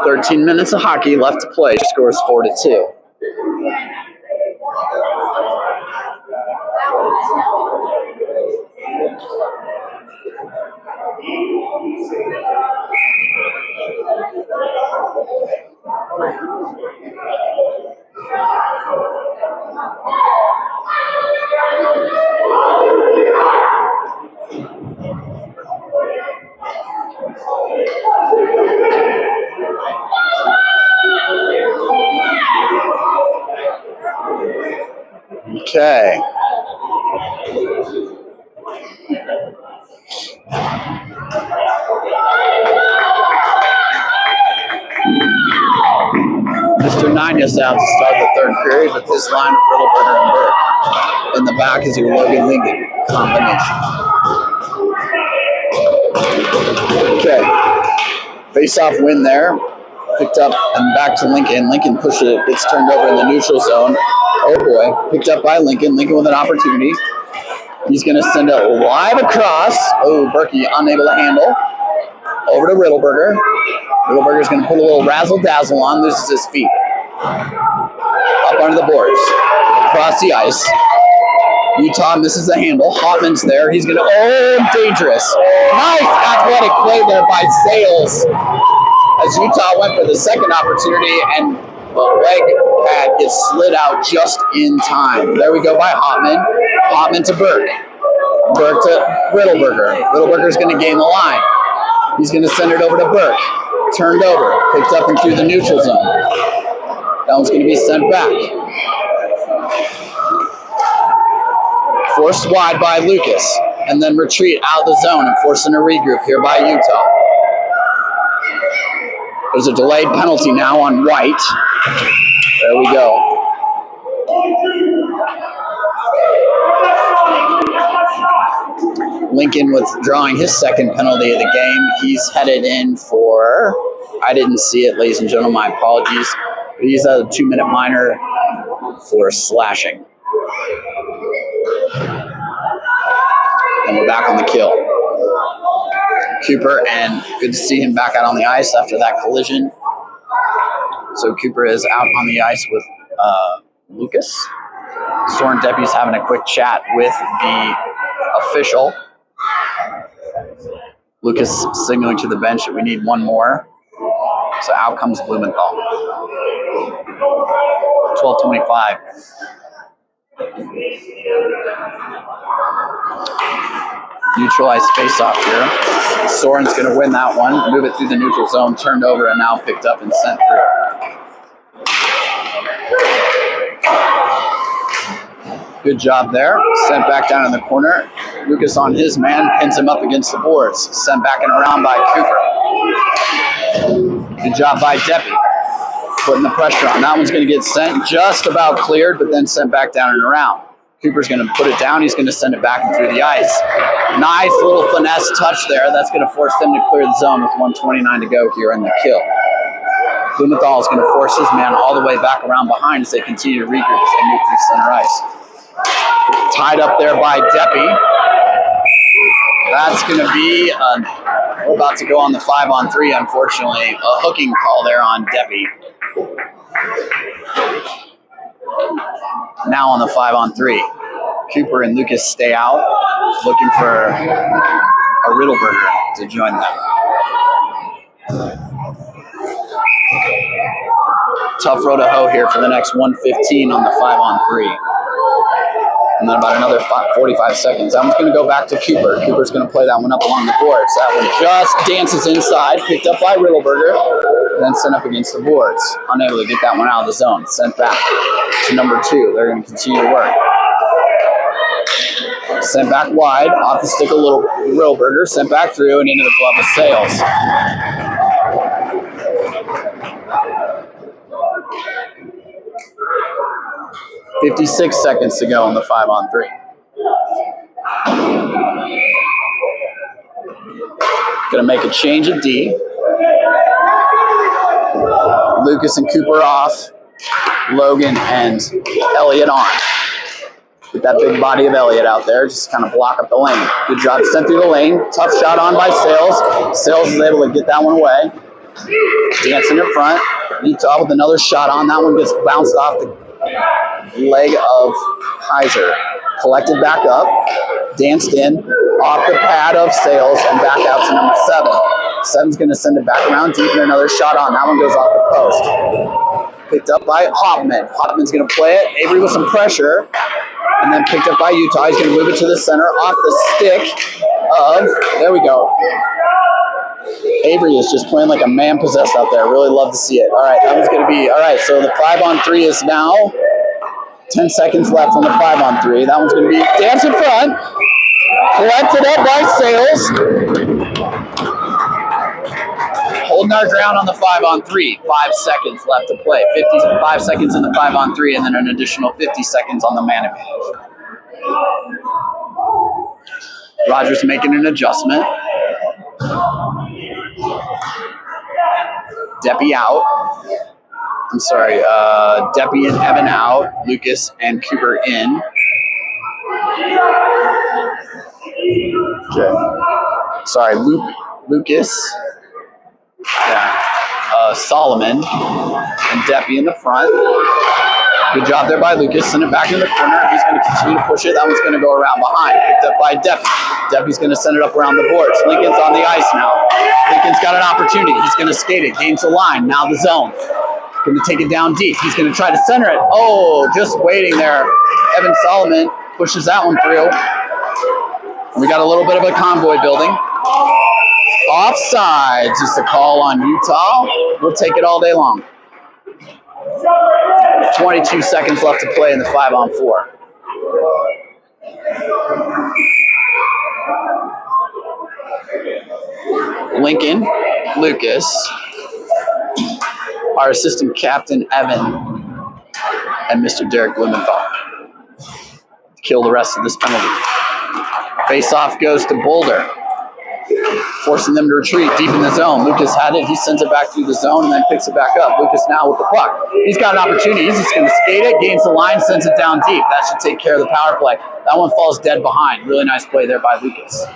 "13 minutes of hockey left to play. Score is 4-2. Okay. Mr. Nines out to start the third period with this line of Riddleberger and Burke. In the back is your Logan Lincoln combination. Okay. Face-off win there. Picked up and back to Lincoln. Lincoln pushes it, gets turned over in the neutral zone. Oh boy, picked up by Lincoln. Lincoln with an opportunity. He's going to send it live across. Oh, Berkey unable to handle. Over to Riddleberger. Riddleberger's going to put a little razzle-dazzle on, loses his feet. Up under the boards. Across the ice. Utah misses the handle. Hotman's there. He's going to, dangerous. Nice athletic play there by Sales. As Utah went for the second opportunity, and the leg pad gets slid out just in time. There we go by Hotman. Hotman to Burke. Burke to Riddleberger. Riddleberger's going to gain the line. He's going to send it over to Burke. Turned over. Picked up and through the neutral zone. That one's going to be sent back. Forced wide by Lucas, and then retreat out of the zone and forcing a regroup here by Utah. There's a delayed penalty now on White. There we go. Lincoln withdrawing his second penalty of the game. He's headed in for, I didn't see it, ladies and gentlemen, my apologies. But he's at a 2-minute minor for slashing. And we're back on the kill. Cooper, and good to see him back out on the ice after that collision. So Cooper is out on the ice with Lucas. Soren Deppy's having a quick chat with the official. Lucas signaling to the bench that we need one more. So out comes Blumenthal. 12:25. Neutralized face-off here. Soren's going to win that one. Move it through the neutral zone. Turned over and now picked up and sent through. Good job there. Sent back down in the corner. Lucas on his man. Pins him up against the boards. Sent back and around by Cooper. Good job by Deppy. Putting the pressure on. That one's going to get sent. Just about cleared, but then sent back down and around. Cooper's going to put it down. He's going to send it back and through the ice. Nice little finesse touch there. That's going to force them to clear the zone with 1:29 to go here in the kill. Blumenthal is going to force his man all the way back around behind as they continue to regroup as they move through center ice. Tied up there by Deppy. That's going to be, we're about to go on the 5-on-3, unfortunately. A hooking call there on Deppy. Now on the 5-on-3. Cooper and Lucas stay out, looking for a Riddleberger to join them. Tough row to hoe here for the next 1:15 on the 5-on-3. And then about another 45 seconds. That one's going to go back to Cooper. Cooper's going to play that one up along the boards. That one just dances inside, picked up by Riddleberger, and then sent up against the boards. Unable to get that one out of the zone. Sent back to number 2. They're going to continue to work. Sent back wide, off the stick a little Riddleberger, sent back through and into the glove of Sales. .56 seconds to go on the 5-on-3. Gonna make a change at D. Lucas and Cooper off. Logan and Elliott on. Get that big body of Elliott out there, just kind of block up the lane. Good job, sent through the lane. Tough shot on by Sales. Sales is able to get that one away. Dancing in front. Utah with another shot on. That one gets bounced off the leg of Heiser. Collected back up. Danced in. Off the pad of Sales and back out to number 7. 7's going to send it back around deep and another shot on. That one goes off the post. Picked up by Hoffman. Hoffman's going to play it. Avery with some pressure. And then picked up by Utah. He's going to move it to the center off the stick of, there we go. Avery is just playing like a man possessed out there. Really love to see it. All right, that one's going to be, all right, so the 5-on-3 is now 10 seconds left on the 5-on-3. That one's going to be dance in front. Collected up by Sales. Holding our ground on the 5-on-3. 5 seconds left to play. 55 seconds in the 5-on-3 and then an additional 50 seconds on the man advantage. Rogers making an adjustment. Deppy out. I'm sorry, Deppy and Evan out. Lucas and Cooper in. Okay. Sorry, Lucas. Yeah. Solomon and Deppy in the front. Good job there by Lucas. Send it back in the corner. He's going to continue to push it. That one's going to go around behind. Picked up by Deppy. Deppy's going to send it up around the boards. Lincoln's on the ice now. Lincoln's got an opportunity. He's going to skate it. Gains the line. Now the zone. Going to take it down deep. He's going to try to center it. Oh, just waiting there. Evan Solomon pushes that one through. We got a little bit of a convoy building. Offsides is the call on Utah. We'll take it all day long. 22 seconds left to play in the 5-on-4. Lincoln, Lucas, our assistant captain, Evan, and Mr. Derek Blumenthal kill the rest of this penalty. Face-off goes to Boulder, forcing them to retreat deep in the zone. Lucas had it. He sends it back through the zone and then picks it back up. Lucas now with the puck. He's got an opportunity. He's just going to skate it, gains the line, sends it down deep. That should take care of the power play. That one falls dead behind. Really nice play there by Lucas.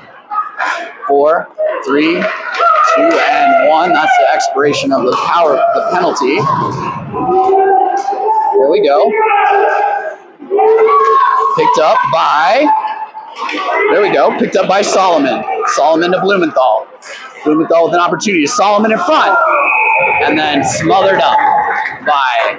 4, 3, 2, and 1. That's the expiration of the penalty. There we go. Picked up by... There we go. Picked up by Solomon. Solomon to Blumenthal. Blumenthal with an opportunity. Solomon in front. And then smothered up by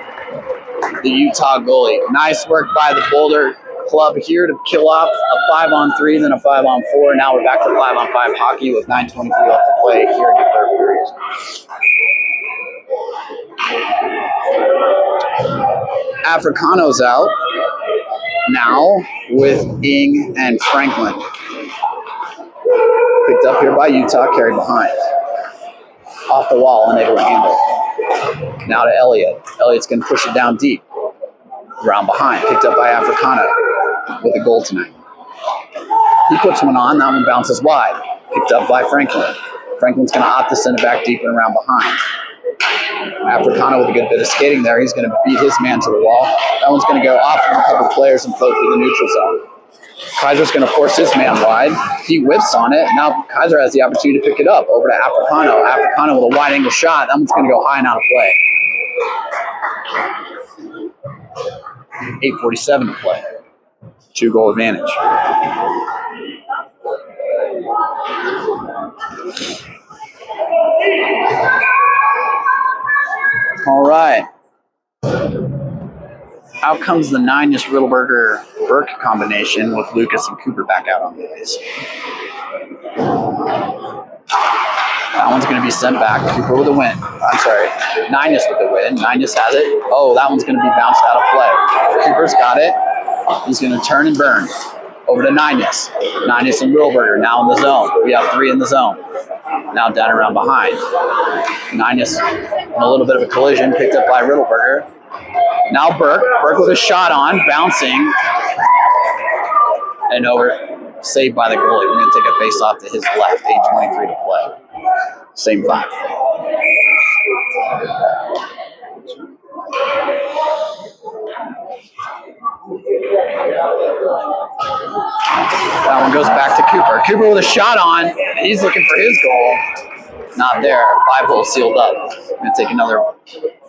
the Utah goalie. Nice work by the Boulder club here to kill off a 5-on-3, then a 5-on-4. Now we're back to 5-on-5 hockey with 9:23 left to play here in the third period. Africano's out now with Ing and Franklin. Picked up here by Utah, carried behind. Off the wall, unable to handle. Now to Elliott. Elliott's going to push it down deep. Around behind, picked up by Africano with a goal tonight. He puts one on, that one bounces wide. Picked up by Franklin. Franklin's going to opt to send it back deep and around behind. Africano with a good bit of skating there. He's going to beat his man to the wall. That one's going to go off of a couple players and float through the neutral zone. Kaiser's going to force his man wide. He whiffs on it. Now Kaiser has the opportunity to pick it up over to Africano. Africano with a wide angle shot. That one's going to go high and out of play. 8:47 to play. 2-goal advantage. All right. Out comes the 9-ish Riddleberger-Burke combination with Lucas and Cooper back out on the ice. That one's going to be sent back. Cooper with a win. I'm sorry. 9-ish with the win. 9-ish has it. Oh, that one's going to be bounced out of play. Cooper's got it. He's going to turn and burn. Over to 9-ish. 9-ish and Riddleberger now in the zone. We have 3 in the zone. Now down around behind. 9-ish in a little bit of a collision, picked up by Riddleberger. Now Burke. Burke with a shot on, bouncing. And over, saved by the goalie. We're going to take a face-off to his left. 8:23 to play. Same 5. That one goes back to Cooper. Cooper with a shot on. He's looking for his goal. Not there. 5-hole sealed up. I'm going to take another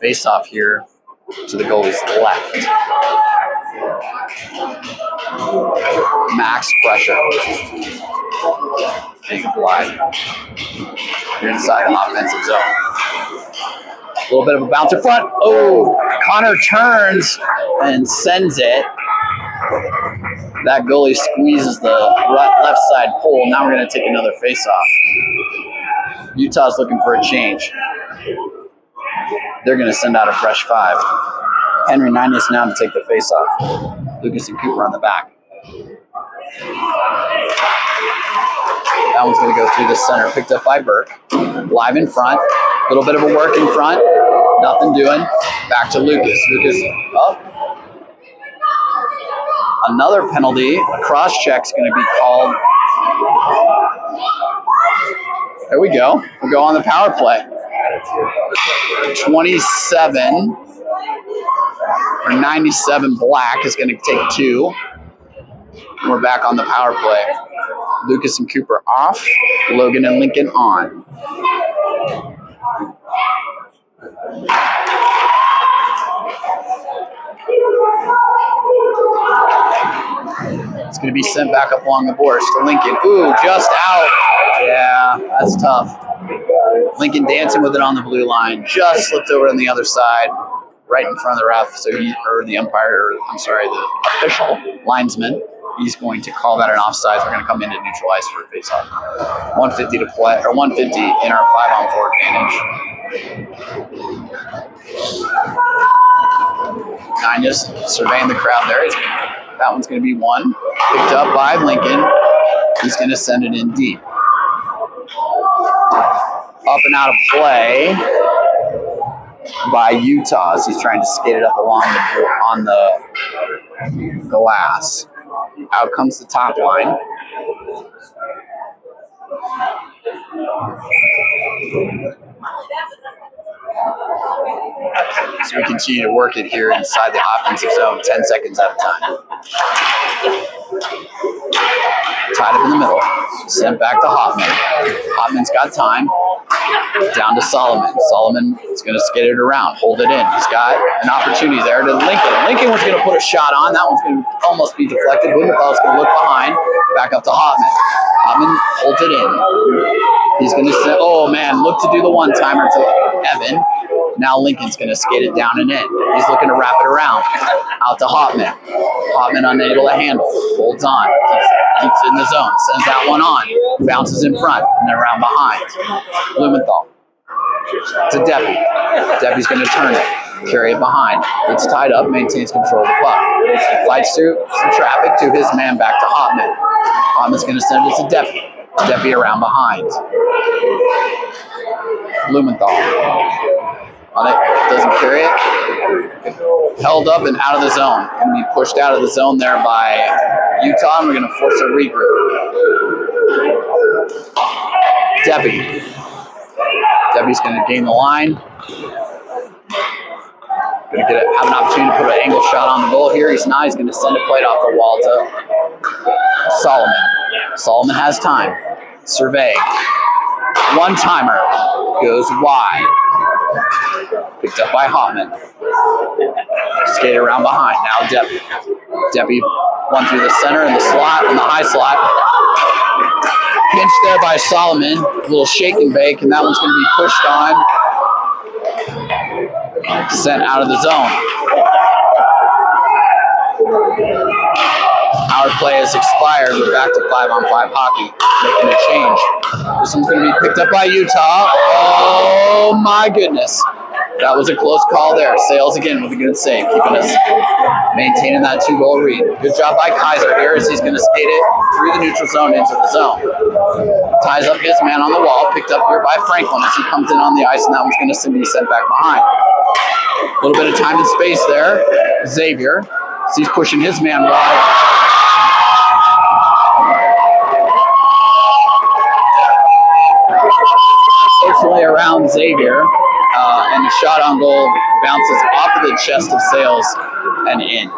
face-off here to the goalie's left. Max pressure. Being applied. You're inside the offensive zone. A little bit of a bounce in front. Oh, Connor turns and sends it. That goalie squeezes the left side pole. Now we're going to take another face-off. Utah's looking for a change. They're going to send out a fresh 5. Henry 9-ish now to take the face-off. Lucas and Cooper on the back. That one's going to go through the center. Picked up by Burke. Live in front. A little bit of a work in front. Nothing doing. Back to Lucas. Lucas up. Another penalty. A cross-check's going to be called. There we go. We'll go on the power play. 27 or 97 Black is going to take 2. We're back on the power play. Lucas and Cooper off. Logan and Lincoln on. It's going to be sent back up along the boards to Lincoln. Ooh, just out. Yeah, that's tough. Lincoln dancing with it on the blue line. Just slipped over on the other side, right in front of the ref. So or the umpire, or I'm sorry, the official linesman. He's going to call that an offside. We're going to come in to neutralize for a face-off. 150 to play, or 150 in our 5-on-4 advantage. Nine just surveying the crowd there. That one's going to be one. Picked up by Lincoln. He's going to send it in deep. Up and out of play by Utah as he's trying to skate it up along on the glass. Out comes the top line. So we continue to work it here inside the offensive zone, 10 seconds at a time. Tied up in the middle. Sent back to Hoffman. Hoffman's got time. Down to Solomon. Solomon is going to skate it around, hold it in. He's got an opportunity there to Lincoln. Lincoln was going to put a shot on. That one's going to almost be deflected. Blumenthal's going to look behind. Back up to Hoffman. Hoffman holds it in. He's going to say, oh man, look to do the one-timer to Evan. Now Lincoln's going to skate it down and in. He's looking to wrap it around. Out to Hoffman. Hoffman unable to handle. Holds on. Keeps it in the zone. Sends that one on. Bounces in front and then around behind. Blumenthal. To Deppy. Deppy's going to turn it. Carry it behind. It's tied up. Maintains control of the puck. Fights through some traffic to his man back to Hoffman. Hoffman's going to send it to Deppy. Deppy around behind. Blumenthal. On it, doesn't carry it. Held up and out of the zone. Going to be pushed out of the zone there by Utah, and we're going to force a regroup. Deppy. Deppy's going to gain the line. Going to have an opportunity to put an angle shot on the goal here. He's not. He's going to send a plate off the wall to Solomon. Solomon has time. Survey. One-timer. Goes wide. Picked up by Hoffman. Skated around behind. Now Deppy. Deppy one through the center and the slot, and the high slot. Pinched there by Solomon. A little shake and bake, and that one's going to be pushed on. Sent out of the zone. Our play has expired. We're back to 5-on-5 hockey. Making a change. This one's going to be picked up by Utah. Oh my goodness. That was a close call there. Sales again with a good save, keeping us maintaining that 2-goal lead. Good job by Kaiser here as he's going to skate it through the neutral zone into the zone. Ties up his man on the wall, picked up here by Franklin as he comes in on the ice, and that one's going to be sent back behind. A little bit of time and space there. Xavier, as he's pushing his man wide. Fortunately around Xavier. And the shot on goal bounces off of the chest of Sales and in.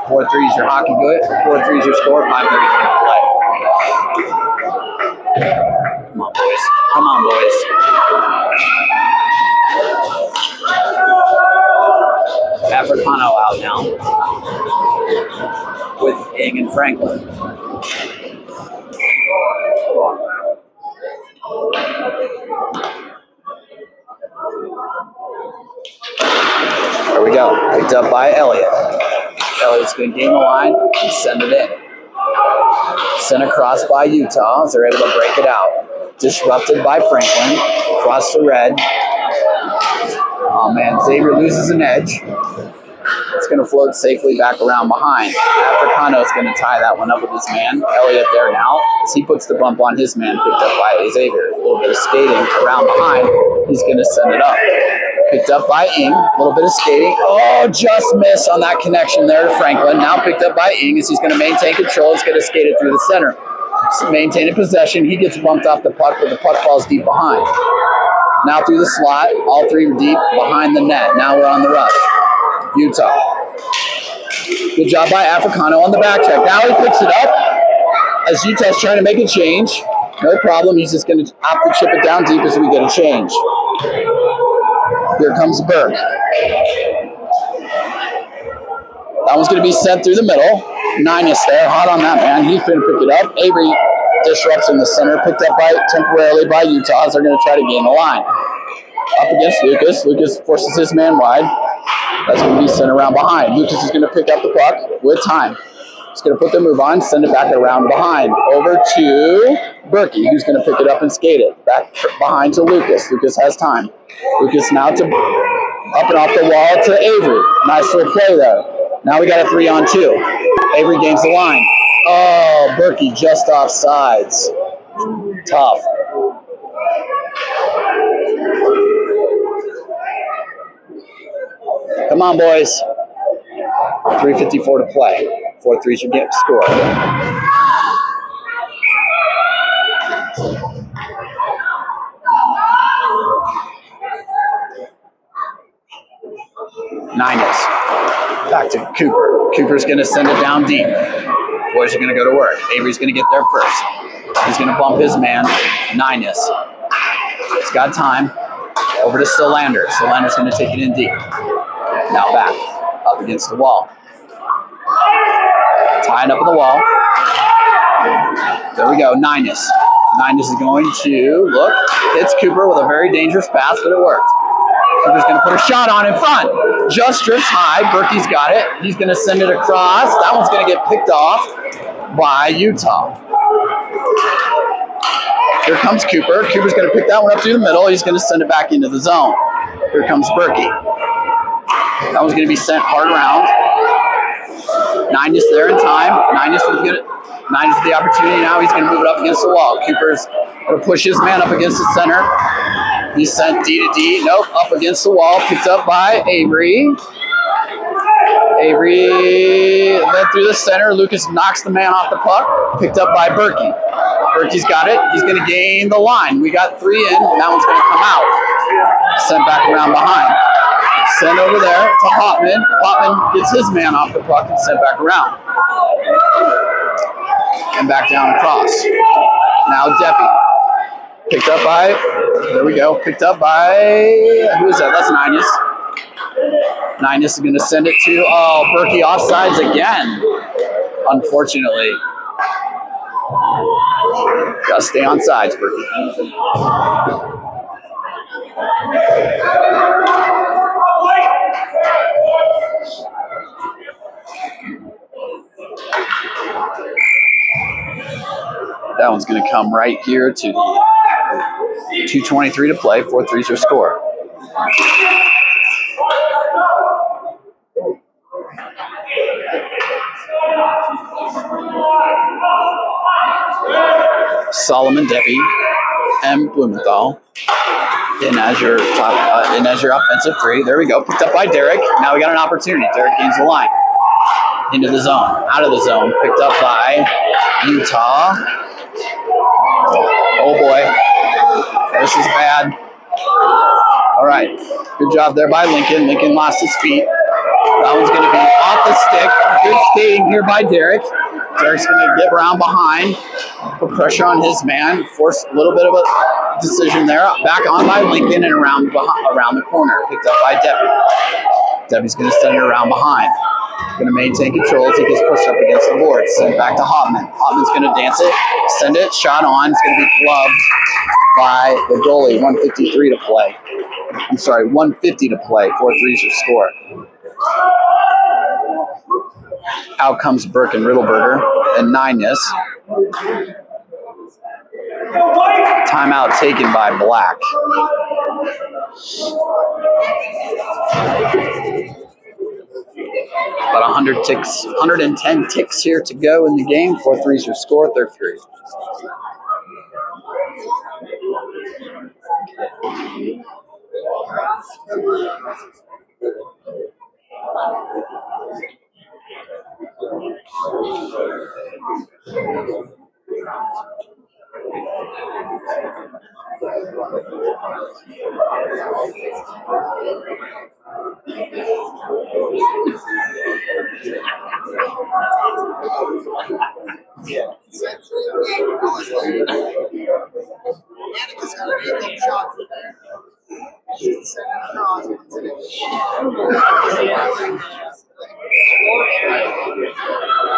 4-3 is your hockey good. 4-3 is your score. 5:30 is your play. Come on, boys. Come on, boys. Africano out now with Ing and Franklin. There we go. Picked up by Elliott. Elliott's going to gain the line and send it in. Sent across by Utah as they're able to break it out. Disrupted by Franklin. Across the red. Oh man, Xavier loses an edge. It's going to float safely back around behind. Africano's going to tie that one up with his man. Elliott there now as he puts the bump on his man, picked up by Xavier. A little bit of skating around behind. He's going to send it up. Picked up by Ing. A little bit of skating. Oh, just miss on that connection there to Franklin. Now picked up by Ing as he's going to maintain control. He's going to skate it through the center. Maintaining possession. He gets bumped off the puck, but the puck falls deep behind. Now through the slot. All three are deep behind the net. Now we're on the rush. Utah. Good job by Africano on the back check. Now he picks it up as Utah's trying to make a change. No problem. He's just going to opt to chip it down deep as we get a change. Here comes Burke. That one's going to be sent through the middle. Ninus there, hot on that man. He's going to pick it up. Avery disrupts in the center, picked up temporarily by Utah as they're going to try to gain the line. Up against Lucas. Lucas forces his man wide. That's going to be sent around behind. Lucas is going to pick up the puck with time. He's going to put the move on, send it back around behind. Over to Berkey, who's going to pick it up and skate it. Back behind to Lucas. Lucas has time. Lucas now to up and off the wall to Avery. Nice little play there. Now we got a 3-on-2. Avery gains the line. Oh, Berkey just off sides. Tough. Come on, boys. 3:54 to play. 4-3 should get score. Ninus. Back to Cooper. Cooper's going to send it down deep. Boys are going to go to work. Avery's going to get there first. He's going to bump his man, Ninus. He's got time. Over to Solander. Solander's going to take it in deep. Now back. Up against the wall. Tying up in the wall. There we go. Ninus. Ninus is going to look. Hits Cooper with a very dangerous pass, but it worked. Cooper's going to put a shot on in front. Just drifts high. Berkey's got it. He's going to send it across. That one's going to get picked off by Utah. Here comes Cooper. Cooper's going to pick that one up through the middle. He's going to send it back into the zone. Here comes Berkey. That one's going to be sent hard around. Ninus there in time. Ninus with the opportunity now. He's going to move it up against the wall. Cooper's going to push his man up against the center. He's sent D to D. Nope, up against the wall. Picked up by Avery. Avery led through the center. Lucas knocks the man off the puck. Picked up by Berkey. Berkey's got it. He's going to gain the line. We got 3 in. That one's going to come out. Sent back around behind. Sent over there to Hopman. Hopman gets his man off the puck and sent back around. And back down across. Now Deppy. Picked up by, there we go, picked up by, who is that? That's Ninus. Ninus is going to send it to, Berkey offsides again, unfortunately. Gotta stay on sides, Berkey. That one's going to come right here to the 2:23 to play. 4-3's your score. Solomon, Debbie, and Blumenthal in as your offensive 3. There we go. Picked up by Derek. Now we got an opportunity. Derek gains the line. Into the zone. Out of the zone. Picked up by Utah. Oh boy. This is bad. All right. Good job there by Lincoln. Lincoln lost his feet. That one's going to be off the stick. Good skating here by Derek. Derek's going to get around behind. Put pressure on his man. Force a little bit of a decision there. Back on by Lincoln and around the corner. Picked up by Debbie. Debbie's going to send it around behind. Going to maintain control as he gets pushed up against the board. Send it back to Hopman. Hopman's going to dance it. Send it. Shot on. It's going to be gloved by the goalie. 1:53 to play. I'm sorry, 1:50 to play. 4-3's your score. Out comes Burke and Riddleberger and Ninus. Timeout taken by Black. About 110 ticks here to go in the game. 4-3's your score. 3-3.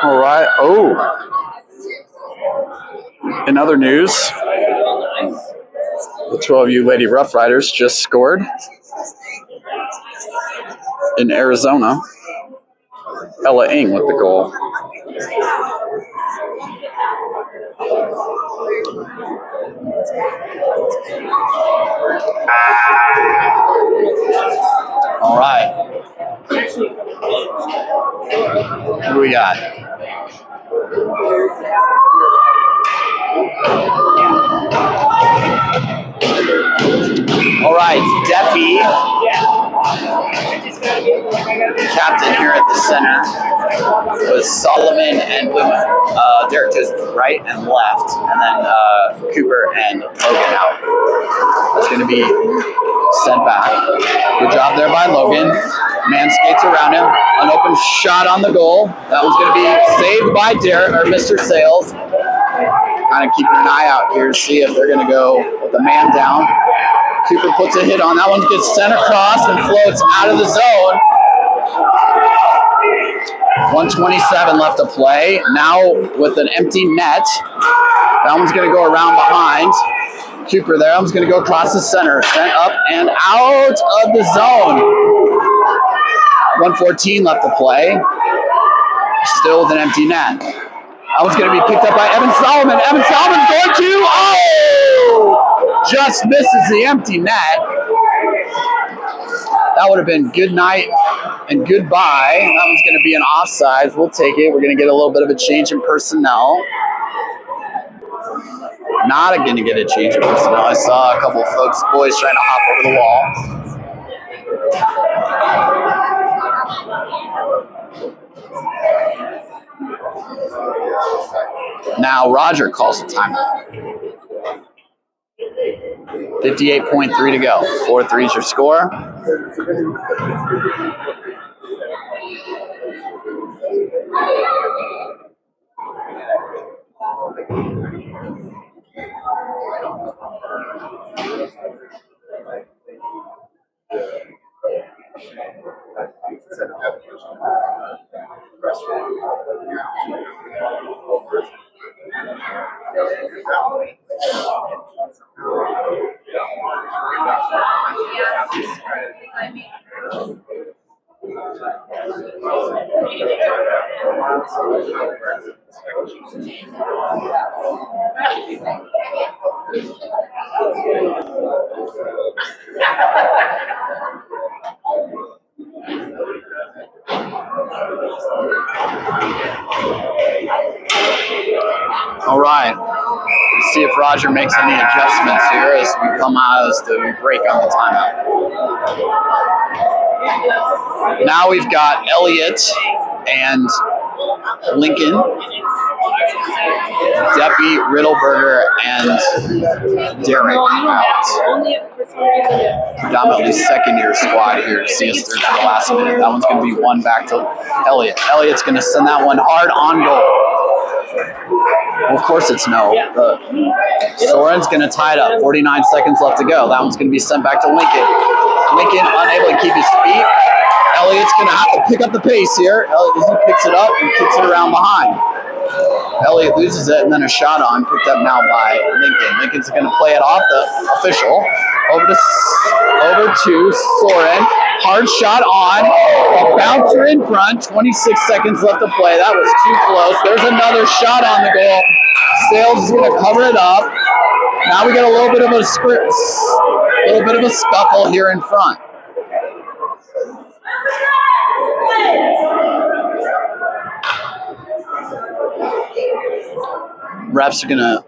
All right. Oh. In other news, the 12U Lady Rough Riders just scored in Arizona. Ella Ng with the goal. All right. What do we got? All right, Deppy, captain here at the center, with Solomon and Derek to right and left, and then Cooper and Logan out. That's going to be sent back. Good job there by Logan. Man skates around him. An open shot on the goal. That one's going to be saved by Derek or Mr. Sales. Kind of keeping an eye out here to see if they're going to go with the man down. Cooper puts a hit on that one, gets sent across and floats out of the zone. 1:27 left to play. Now with an empty net. That one's going to go around behind. Cooper there. That one's going to go across the center. Sent up and out of the zone. 1:14 left to play. Still with an empty net. That one's going to be picked up by Evan Solomon. Evan Solomon's going to, just misses the empty net. That would have been good night and goodbye. That one's going to be an offside. We'll take it. We're going to get a little bit of a change in personnel. Not going to get a change in personnel. I saw a couple of folks, boys, trying to hop over the wall. Now Roger calls the timeout. 58.3 to go. 4-3 is your score. All right. Let's see if Roger makes any adjustments here as we come out as the break on the timeout. Now we've got Elliott and Lincoln, Deppy, Riddleberger, and Derek out. Predominantly second-year squad here to see us through to the last minute. That one's going to be one back to Elliott. Elliott's going to send that one hard on goal. Well, of course it's no. Soren's going to tie it up. 49 seconds left to go. That one's going to be sent back to Lincoln. Lincoln unable to keep his feet. Elliott's going to have to pick up the pace here. Elliott picks it up and kicks it around behind. Elliott loses it, and then a shot on, picked up now by Lincoln. Lincoln's going to play it off the official. Over to Soren. Hard shot on. A bouncer in front. 26 seconds left to play. That was too close. There's another shot on the goal. Sales is going to cover it up. Now we get a little bit of a scuffle here in front. Refs are going to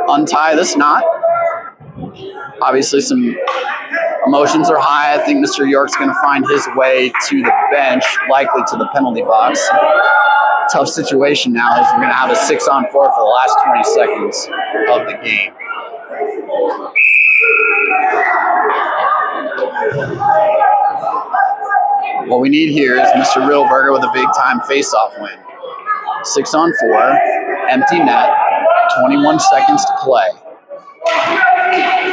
untie this knot. Obviously, some emotions are high. I think Mr. York's going to find his way to the bench, likely to the penalty box. Tough situation now as we're going to have a 6-on-4 for the last 20 seconds of the game. What we need here is Mr. Riddleberger with a big-time face-off win. 6-on-4, empty net, 21 seconds to play.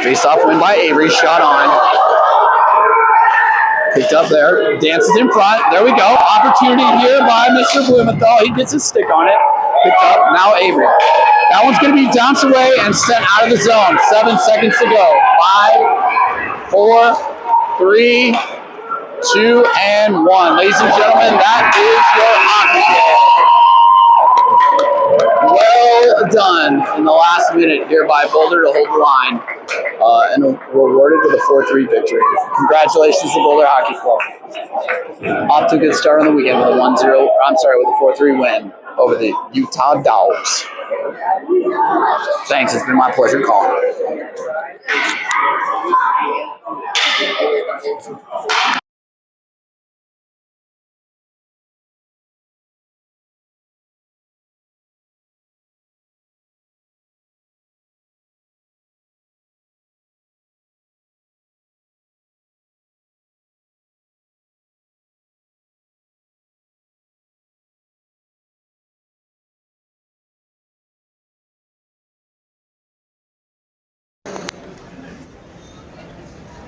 Face-off win by Avery, shot on. Picked up there. Dances in front. There we go. Opportunity here by Mr. Blumenthal. He gets his stick on it. Picked up. Now Avery. That one's going to be bounced away and sent out of the zone. 7 seconds to go. 5, 4, 3, 2, and 1. Ladies and gentlemen, that is your hockey game. Well done in the last minute here by Boulder to hold the line. And rewarded with a 4-3 victory. Congratulations to Boulder Hockey Club. Off to a good start on the weekend with a 4-3 win over the Utah Dawgs. Thanks, it's been my pleasure calling.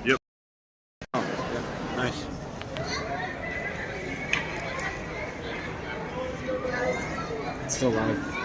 Yep. Oh, yeah. Nice. It's still live.